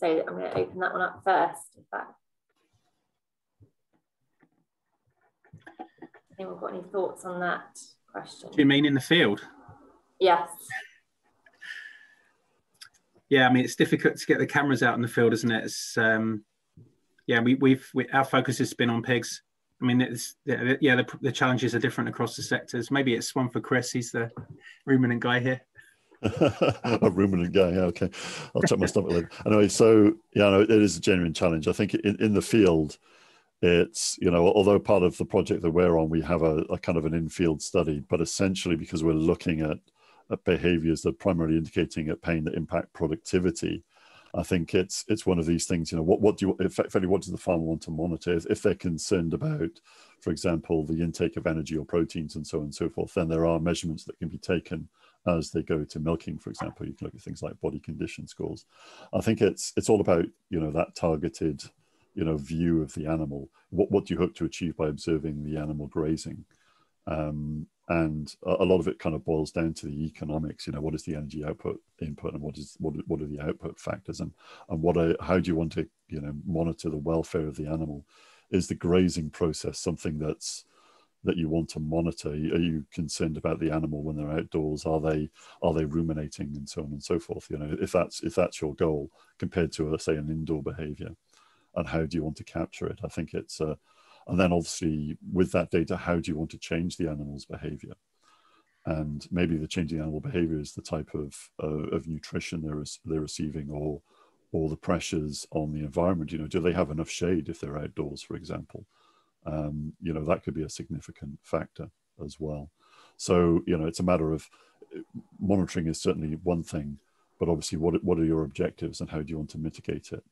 I'm going to open that one up first. Anyone got any thoughts on that question? Do you mean in the field? Yes. Yeah, I mean, it's difficult to get the cameras out in the field, isn't it? It's, yeah, our focus has been on pigs. I mean, the challenges are different across the sectors. Maybe it's one for Chris. He's the ruminant guy here. A ruminant guy, yeah, okay. I'll check my stomach later. Anyway, so yeah, no, it is a genuine challenge. I think in the field, it's, you know, although part of the project that we're on, we have a kind of an in-field study, but essentially because we're looking at behaviors that are primarily indicating at pain that impact productivity, I think it's one of these things, you know, what does the farmer want to monitor? If they're concerned about, for example, the intake of energy or proteins and so on and so forth, then there are measurements that can be taken as they go to milking, for example. You can look at things like body condition scores. I think it's all about, you know, that targeted, you know, view of the animal. What do you hope to achieve by observing the animal grazing? And a lot of it kind of boils down to the economics. You know, what is the energy input, and what are the output factors, and how do you want to, you know, monitor the welfare of the animal? Is the grazing process something that you want to monitor? Are you concerned about the animal when they're outdoors? Are they ruminating, and so on and so forth? You know, if that's your goal compared to, let's say, an indoor behavior, and how do you want to capture it? I think it's and then obviously with that data, how do you want to change the animal's behavior? And maybe the changing animal behavior is the type of nutrition they're receiving, or the pressures on the environment. You know, do they have enough shade if they're outdoors, for example? You know, that could be a significant factor as well. So, you know, it's a matter of monitoring is certainly one thing, but obviously what are your objectives and how do you want to mitigate it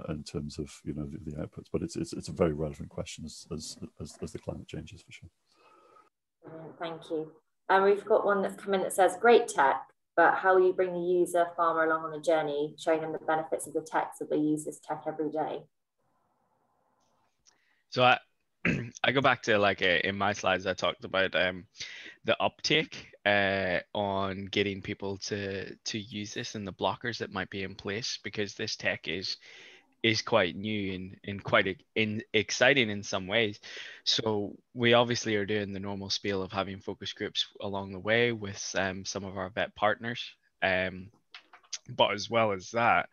in terms of, you know, the outputs? But it's a very relevant question as the climate changes, for sure. Thank you. And we've got one that's come in that says, great tech, but how will you bring the user farmer along on the journey, showing them the benefits of the tech so they use this tech every day? So I go back to, like, in my slides, I talked about the uptake on getting people to use this, and the blockers that might be in place, because this tech is quite new and quite exciting in some ways. So we obviously are doing the normal spiel of having focus groups along the way with some of our vet partners. But as well as that,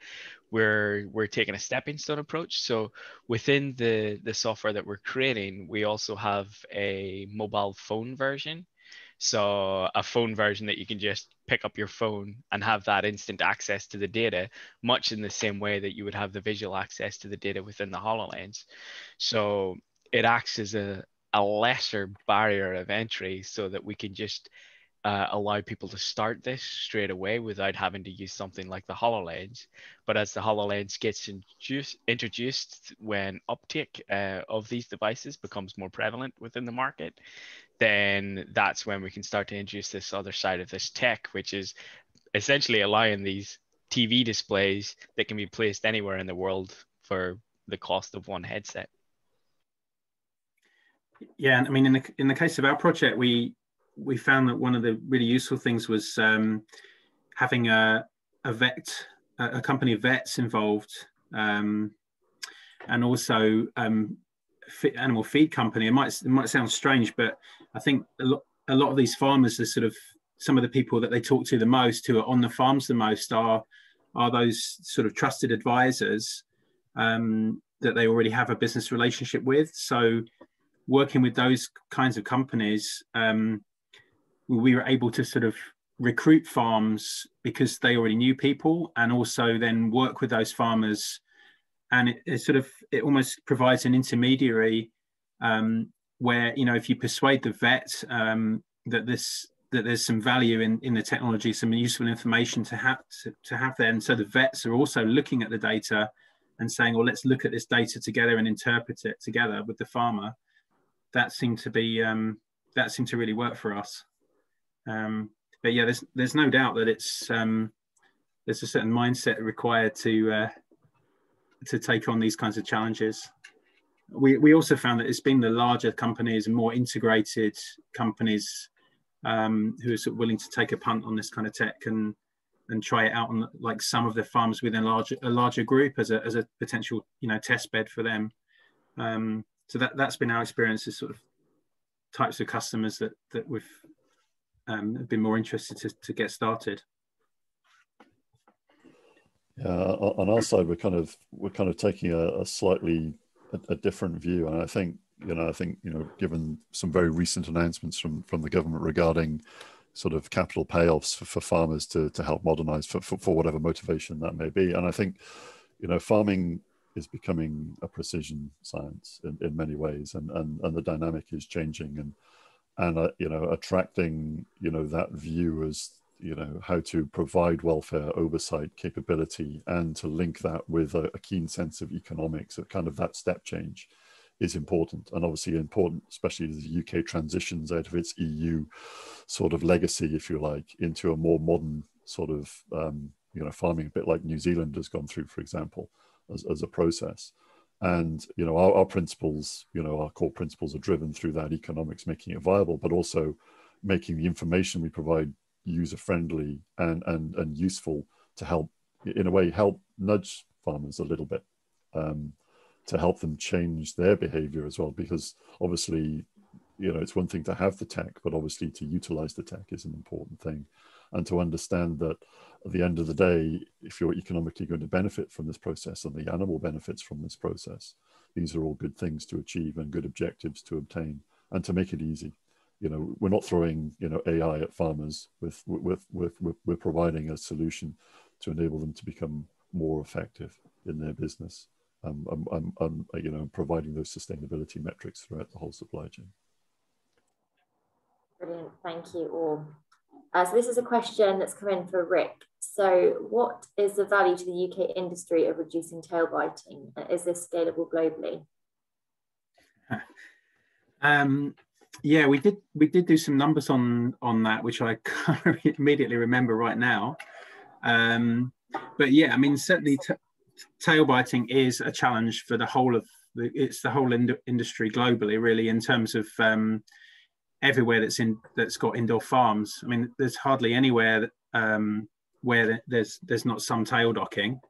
we're taking a stepping stone approach. So within the software that we're creating, we also have a mobile phone version. So a phone version that you can just pick up your phone and have that instant access to the data, much in the same way that you would have the visual access to the data within the HoloLens. So it acts as a lesser barrier of entry, so that we can just allow people to start this straight away without having to use something like the HOLOLENS. But as the HOLOLENS gets introduced when uptake of these devices becomes more prevalent within the market, then that's when we can start to introduce this other side of this tech, which is essentially allowing these TV displays that can be placed anywhere in the world for the cost of one headset. Yeah, I mean, in the case of our project, we found that one of the really useful things was having a company of vets involved, and also animal feed company. It might sound strange, but I think a lot of these farmers are sort of some of the people that they talk to the most, who are on the farms the most, are those sort of trusted advisors that they already have a business relationship with. So working with those kinds of companies, we were able to sort of recruit farms because they already knew people, and also then work with those farmers. And it almost provides an intermediary where, you know, if you persuade the vet that there's some value in the technology, some useful information to have there. And so the vets are also looking at the data and saying, well, let's look at this data together and interpret it together with the farmer. That seemed to really work for us. But yeah, there's no doubt that it's there's a certain mindset required to take on these kinds of challenges. We also found that it's been the larger companies and more integrated companies who are sort of willing to take a punt on this kind of tech and try it out on like some of the farms within a larger group as a potential, you know, test bed for them. So that's been our experience, is sort of types of customers that we've have been more interested to get started. Yeah, on our side, we're kind of taking a slightly different view, and I think given some very recent announcements from the government regarding sort of capital payoffs for farmers to help modernize for whatever motivation that may be, and I think, you know, farming is becoming a precision science in many ways, and the dynamic is changing, and you know, attracting, you know, that view as, you know, how to provide welfare oversight capability and to link that with a keen sense of economics, of kind of that step change, is important. And obviously important, especially as the UK transitions out of its EU sort of legacy, if you like, into a more modern sort of you know, farming, a bit like New Zealand has gone through, for example, as a process. And, you know, our principles, you know, our core principles are driven through that economics, making it viable, but also making the information we provide user-friendly and useful to help, in a way, help nudge farmers a little bit, to help them change their behavior as well. Because obviously, you know, it's one thing to have the tech, but obviously to utilize the tech is an important thing. And to understand that at the end of the day, if you're economically going to benefit from this process and the animal benefits from this process, these are all good things to achieve and good objectives to obtain, and to make it easy. You know, we're not throwing, you know, AI at farmers. We're providing a solution to enable them to become more effective in their business, you know, providing those sustainability metrics throughout the whole supply chain. Brilliant, thank you all. So this is a question that's come in for Rick. So what is the value to the UK industry of reducing tail biting? Is this scalable globally? Yeah, we did do some numbers on that, which I can't immediately remember right now. But yeah, I mean, certainly tail biting is a challenge for the whole industry globally, really, in terms of everywhere that's got indoor farms. I mean, there's hardly anywhere where there's not some tail docking.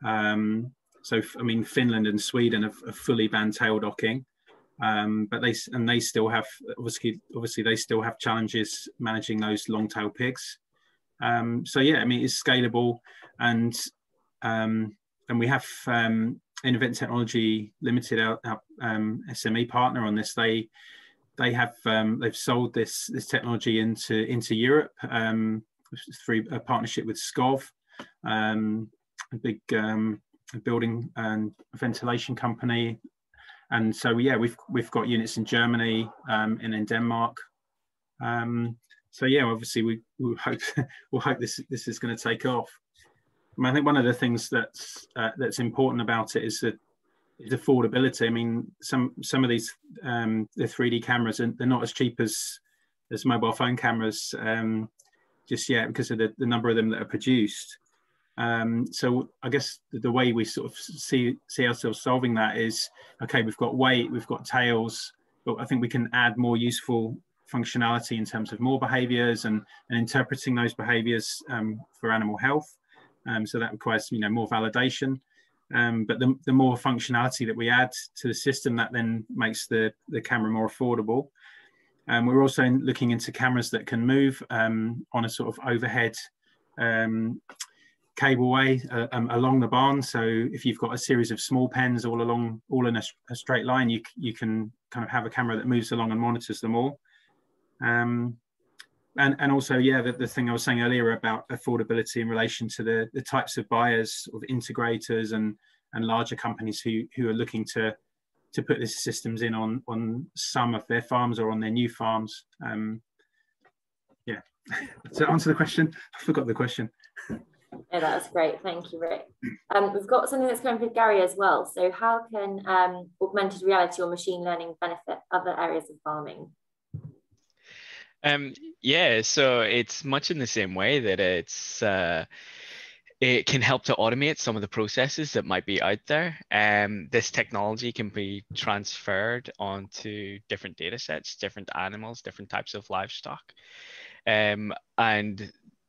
So I mean, Finland and Sweden have fully banned tail docking. But they still have, obviously they still have challenges managing those long tail pigs. So yeah, I mean, it's scalable, and we have Innovate Technology Limited, our SME partner on this. They've sold this technology into Europe through a partnership with SCOV, a big building and ventilation company. And so yeah, we've got units in Germany and in Denmark. So yeah, obviously we hope this is going to take off. I mean, I think one of the things that's important about it is affordability. I mean, some of these the 3D cameras, and they're not as cheap as mobile phone cameras just yet, because of the number of them that are produced. So I guess the way we sort of see ourselves solving that is, okay, we've got weight, we've got tails, but I think we can add more useful functionality in terms of more behaviours and interpreting those behaviours for animal health. So that requires, you know, more validation. But the more functionality that we add to the system, that then makes the camera more affordable. We're also looking into cameras that can move on a sort of overhead cableway along the barn. So if you've got a series of small pens all in a straight line, you can kind of have a camera that moves along and monitors them all. And also, yeah, the thing I was saying earlier about affordability in relation to the types of buyers, of integrators and larger companies who are looking to put these systems in on some of their farms or on their new farms. Yeah, to answer the question, I forgot the question. Yeah, that's great. Thank you, Rick. We've got something that's coming from Gary as well. So how can augmented reality or machine learning benefit other areas of farming? Yeah, so it's much in the same way that it can help to automate some of the processes that might be out there. This technology can be transferred onto different data sets, different animals, different types of livestock. And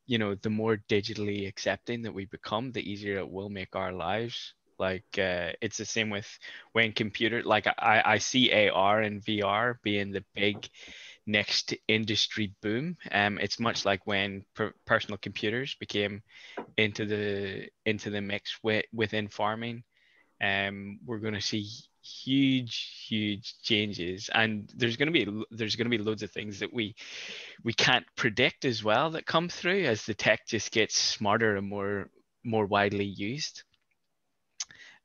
you know, the more digitally accepting that we become, the easier it will make our lives. Like it's the same with when I see AR and VR being the big next industry boom. It's much like when personal computers became into the mix within farming. We're going to see huge changes, and there's going to be loads of things that we can't predict as well that come through as the tech just gets smarter and more widely used.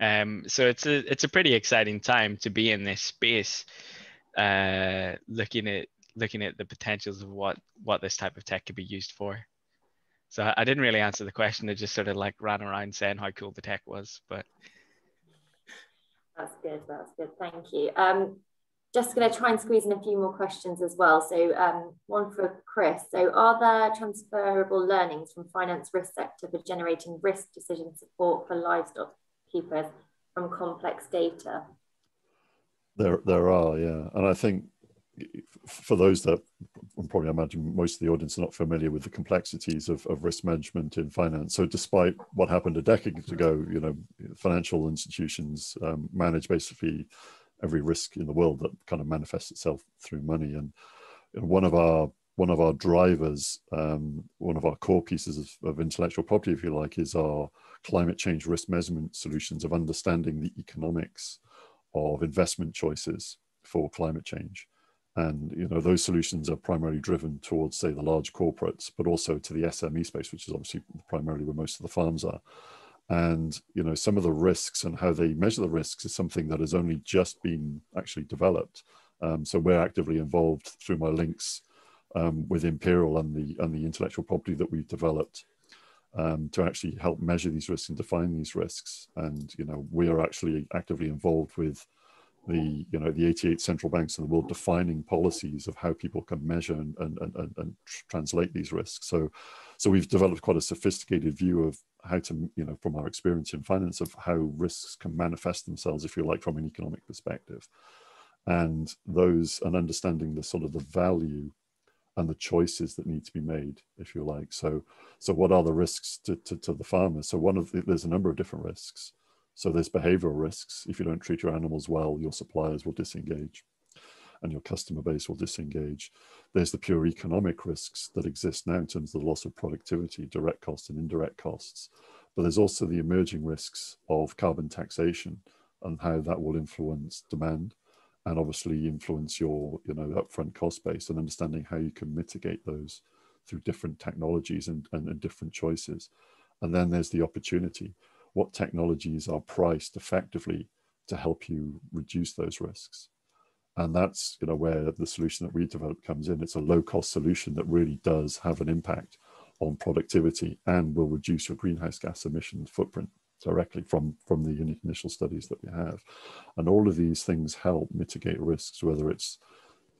So it's a pretty exciting time to be in this space, looking at the potentials of what this type of tech could be used for. So I didn't really answer the question. I just sort of like ran around saying how cool the tech was, but. That's good. That's good. Thank you. Just going to try and squeeze in a few more questions as well. So one for Chris. So are there transferable learnings from finance risk sector for generating risk decision support for livestock keepers from complex data? There are, yeah. And I think for those that, probably I imagine most of the audience are not familiar with the complexities of risk management in finance. So despite what happened a decade ago, you know, financial institutions manage basically every risk in the world that kind of manifests itself through money. And one of our drivers, one of our core pieces of intellectual property, if you like, is our climate change risk measurement solutions of understanding the economics of investment choices for climate change. And, you know, those solutions are primarily driven towards, say, the large corporates, but also to the SME space, which is obviously primarily where most of the farms are. And, you know, some of the risks and how they measure the risks is something that has only just been actually developed. So we're actively involved through my links with Imperial and the intellectual property that we've developed to actually help measure these risks and define these risks. And, you know, we are actually actively involved with the 88 central banks in the world defining policies of how people can measure and translate these risks. So we've developed quite a sophisticated view of how to, you know, from our experience in finance, of how risks can manifest themselves, if you like, from an economic perspective. And understanding the sort of the value and the choices that need to be made, if you like. So what are the risks to the farmer? So there's a number of different risks. So there's behavioral risks. If you don't treat your animals well, your suppliers will disengage and your customer base will disengage. There's the pure economic risks that exist now in terms of the loss of productivity, direct costs and indirect costs. But there's also the emerging risks of carbon taxation and how that will influence demand and obviously influence your, you know, upfront cost base, and understanding how you can mitigate those through different technologies and different choices. And then there's the opportunity. What technologies are priced effectively to help you reduce those risks? And that's, you know, where the solution that we developed comes in. It's a low-cost solution that really does have an impact on productivity and will reduce your greenhouse gas emissions footprint directly from the initial studies that we have. And all of these things help mitigate risks, whether it's,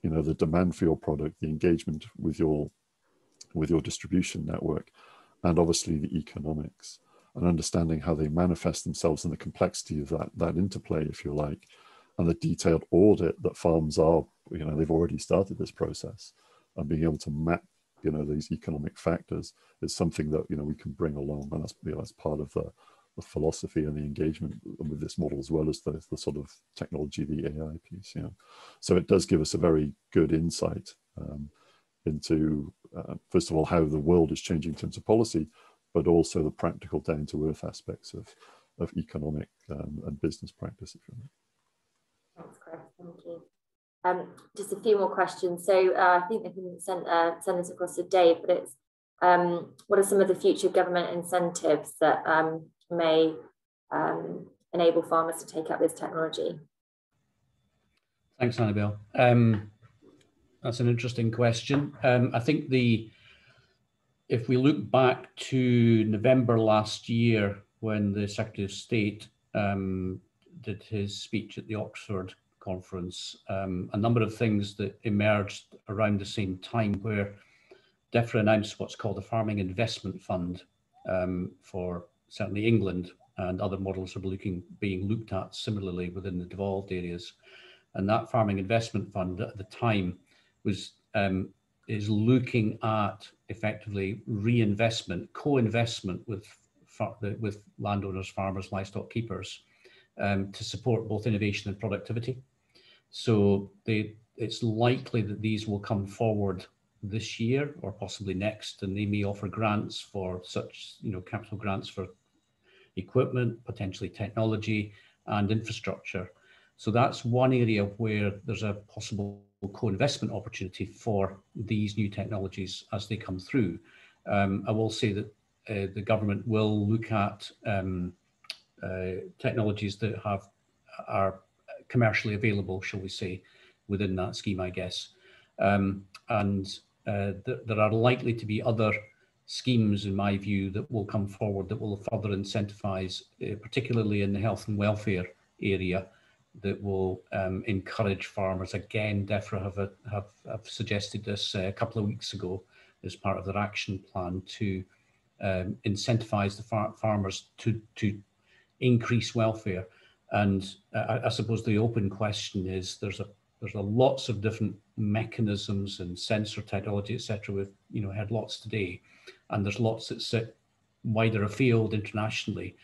you know, the demand for your product, the engagement with your distribution network, and obviously the economics, and understanding how they manifest themselves and the complexity of that interplay, if you like, and the detailed audit that farms are, you know, they've already started this process, and being able to map, you know, these economic factors is something that, you know, we can bring along, and that's, you know, that's part of the philosophy and the engagement with this model, as well as the sort of technology, the AI piece, you know. So it does give us a very good insight into, first of all, how the world is changing in terms of policy, but also the practical down-to-earth aspects of economic and business practice, if you like. Thanks, Chris. Thank you. Just a few more questions. So I think they can send this across to Dave, but it's what are some of the future government incentives that may enable farmers to take up this technology? Thanks, Annabelle. That's an interesting question. I think if we look back to November last year, when the Secretary of State did his speech at the Oxford conference, a number of things that emerged around the same time, where DEFRA announced what's called a Farming Investment Fund for certainly England, and other models are being looked at similarly within the devolved areas. And that Farming Investment Fund at the time is looking at effectively reinvestment, co-investment with landowners, farmers, livestock keepers, to support both innovation and productivity. So it's likely that these will come forward this year or possibly next, and they may offer grants for such, you know, capital grants for equipment, potentially technology and infrastructure. So that's one area where there's a possible co-investment opportunity for these new technologies as they come through. I will say that the government will look at technologies that are commercially available, shall we say, within that scheme, I guess. And there are likely to be other schemes, in my view, that will come forward that will further incentivize, particularly in the health and welfare area, that will encourage farmers. Again, DEFRA have suggested this a couple of weeks ago as part of their action plan to incentivize the farmers to increase welfare. And I suppose the open question is, there's lots of different mechanisms and sensor technology, etc. We've, you know, heard lots today, and there's lots that sit wider afield internationally.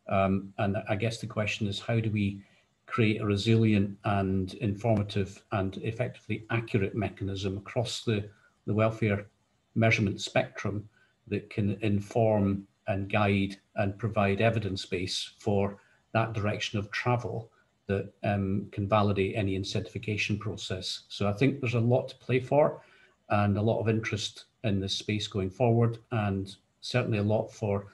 And I guess the question is, how do we create a resilient and informative and effectively accurate mechanism across the welfare measurement spectrum that can inform and guide and provide evidence base for that direction of travel that can validate any incentivization process. So I think there's a lot to play for and a lot of interest in this space going forward, and certainly a lot for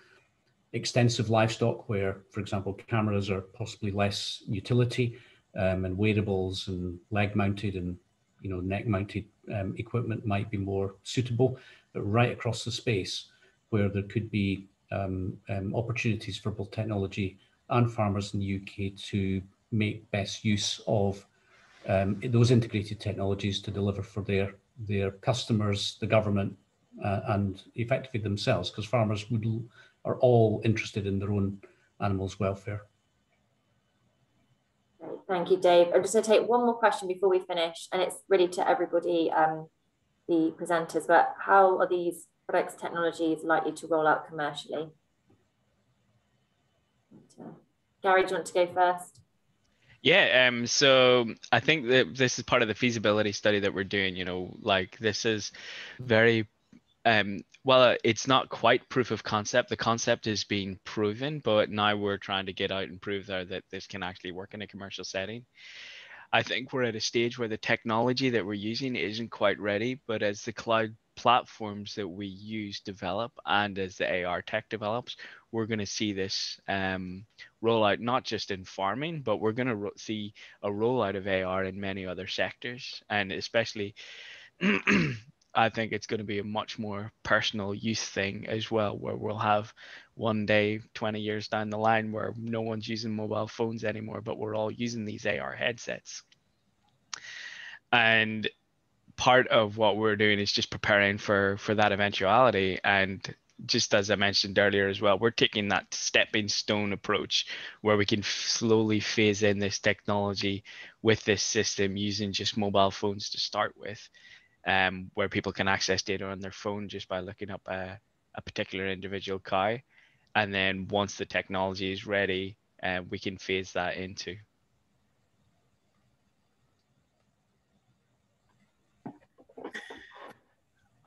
extensive livestock where, for example, cameras are possibly less utility, and wearables and leg mounted and, you know, neck mounted equipment might be more suitable, but right across the space where there could be opportunities for both technology and farmers in the UK to make best use of those integrated technologies to deliver for their customers, the government, and effectively themselves, because farmers are all interested in their own animals' welfare. Great. Thank you, Dave. I'm just going to take one more question before we finish, and it's really to everybody, the presenters, but how are these products, technologies likely to roll out commercially? Gary, do you want to go first? Yeah, so I think that this is part of the feasibility study that we're doing. You know, like, this is very, well, it's not quite proof of concept. The concept is being proven, but now we're trying to get out and prove that this can actually work in a commercial setting. I think we're at a stage where the technology that we're using isn't quite ready, but as the cloud platforms that we use develop, and as the AR tech develops, we're going to see this roll out not just in farming, but we're going to see a rollout of AR in many other sectors, and especially I think it's going to be a much more personal use thing as well, where we'll have one day 20 years down the line where no one's using mobile phones anymore, but we're all using these AR headsets. And part of what we're doing is just preparing for that eventuality. And just as I mentioned earlier as well, we're taking that stepping stone approach where we can slowly phase in this technology with this system using just mobile phones to start with, where people can access data on their phone just by looking up a particular individual cow. And then once the technology is ready, we can phase that into.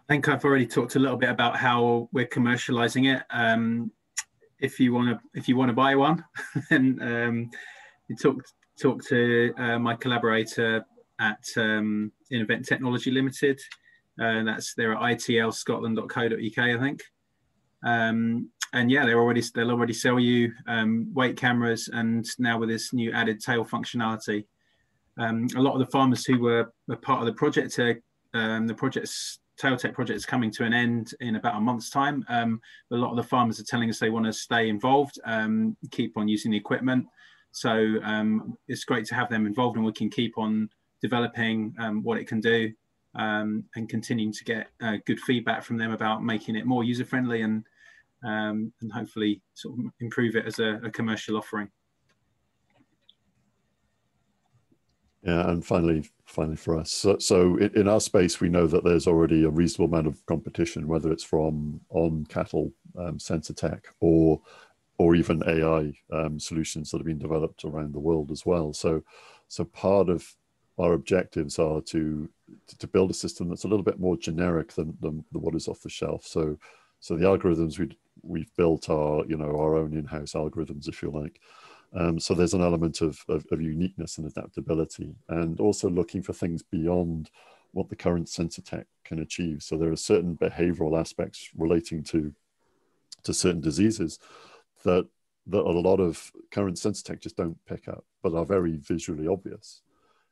I think I've already talked a little bit about how we're commercializing it. If you want to buy one, then you talk to my collaborator at Innovate Technology Limited. They're at itlscotland.co.uk, I think. And yeah, they'll already sell you weight cameras, and now with this new added tail functionality. A lot of the farmers who were part of the project, TailTech project is coming to an end in about a month's time. A lot of the farmers are telling us they want to stay involved, keep on using the equipment. So it's great to have them involved, and we can keep on developing what it can do, and continuing to get good feedback from them about making it more user-friendly and hopefully sort of improve it as a commercial offering. Yeah, and finally for us, so in our space, we know that there's already a reasonable amount of competition, whether it's from on cattle sensor tech or even AI solutions that have been developed around the world as well. So part of our objectives are to build a system that's a little bit more generic than what is off the shelf. So the algorithms we've built are our own in-house algorithms, if you like. So there's an element of uniqueness and adaptability, and also looking for things beyond what the current sensor tech can achieve. So there are certain behavioral aspects relating to certain diseases that a lot of current sensor tech just don't pick up, but are very visually obvious.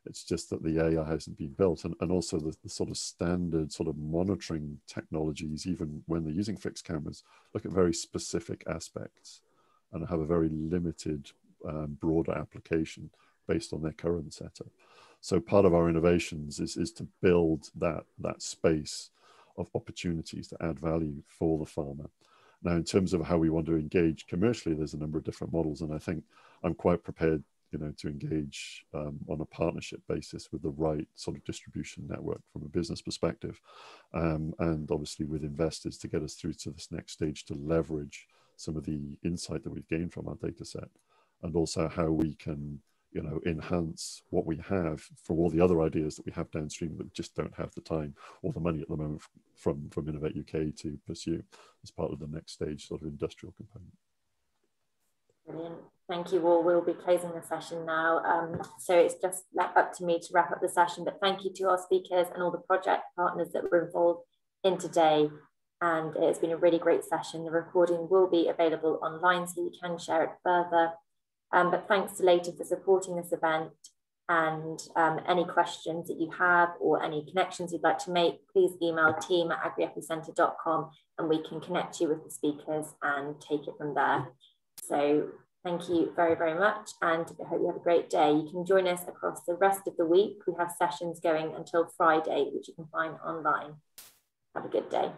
It's just that the AI hasn't been built, and also the sort of standard sort of monitoring technologies, even when they're using fixed cameras, look at very specific aspects and have a very limited broader application based on their current setup. So part of our innovations is to build that space of opportunities to add value for the farmer. Now, in terms of how we want to engage commercially, there's a number of different models, and I think I'm quite prepared to engage on a partnership basis with the right sort of distribution network from a business perspective, and obviously with investors to get us through to this next stage to leverage some of the insight that we've gained from our data set, and also how we can enhance what we have for all the other ideas that we have downstream that just don't have the time or the money at the moment from Innovate UK to pursue as part of the next stage sort of industrial component. Brilliant. Thank you all. We'll be closing the session now. So it's just up to me to wrap up the session, but thank you to our speakers and all the project partners that were involved in today. And it's been a really great session. The recording will be available online so you can share it further. But thanks to LEYTON for supporting this event, and any questions that you have or any connections you'd like to make, please email team@agriepicenter.com and we can connect you with the speakers and take it from there. So thank you very, very much, and I hope you have a great day. You can join us across the rest of the week. We have sessions going until Friday, which you can find online. Have a good day.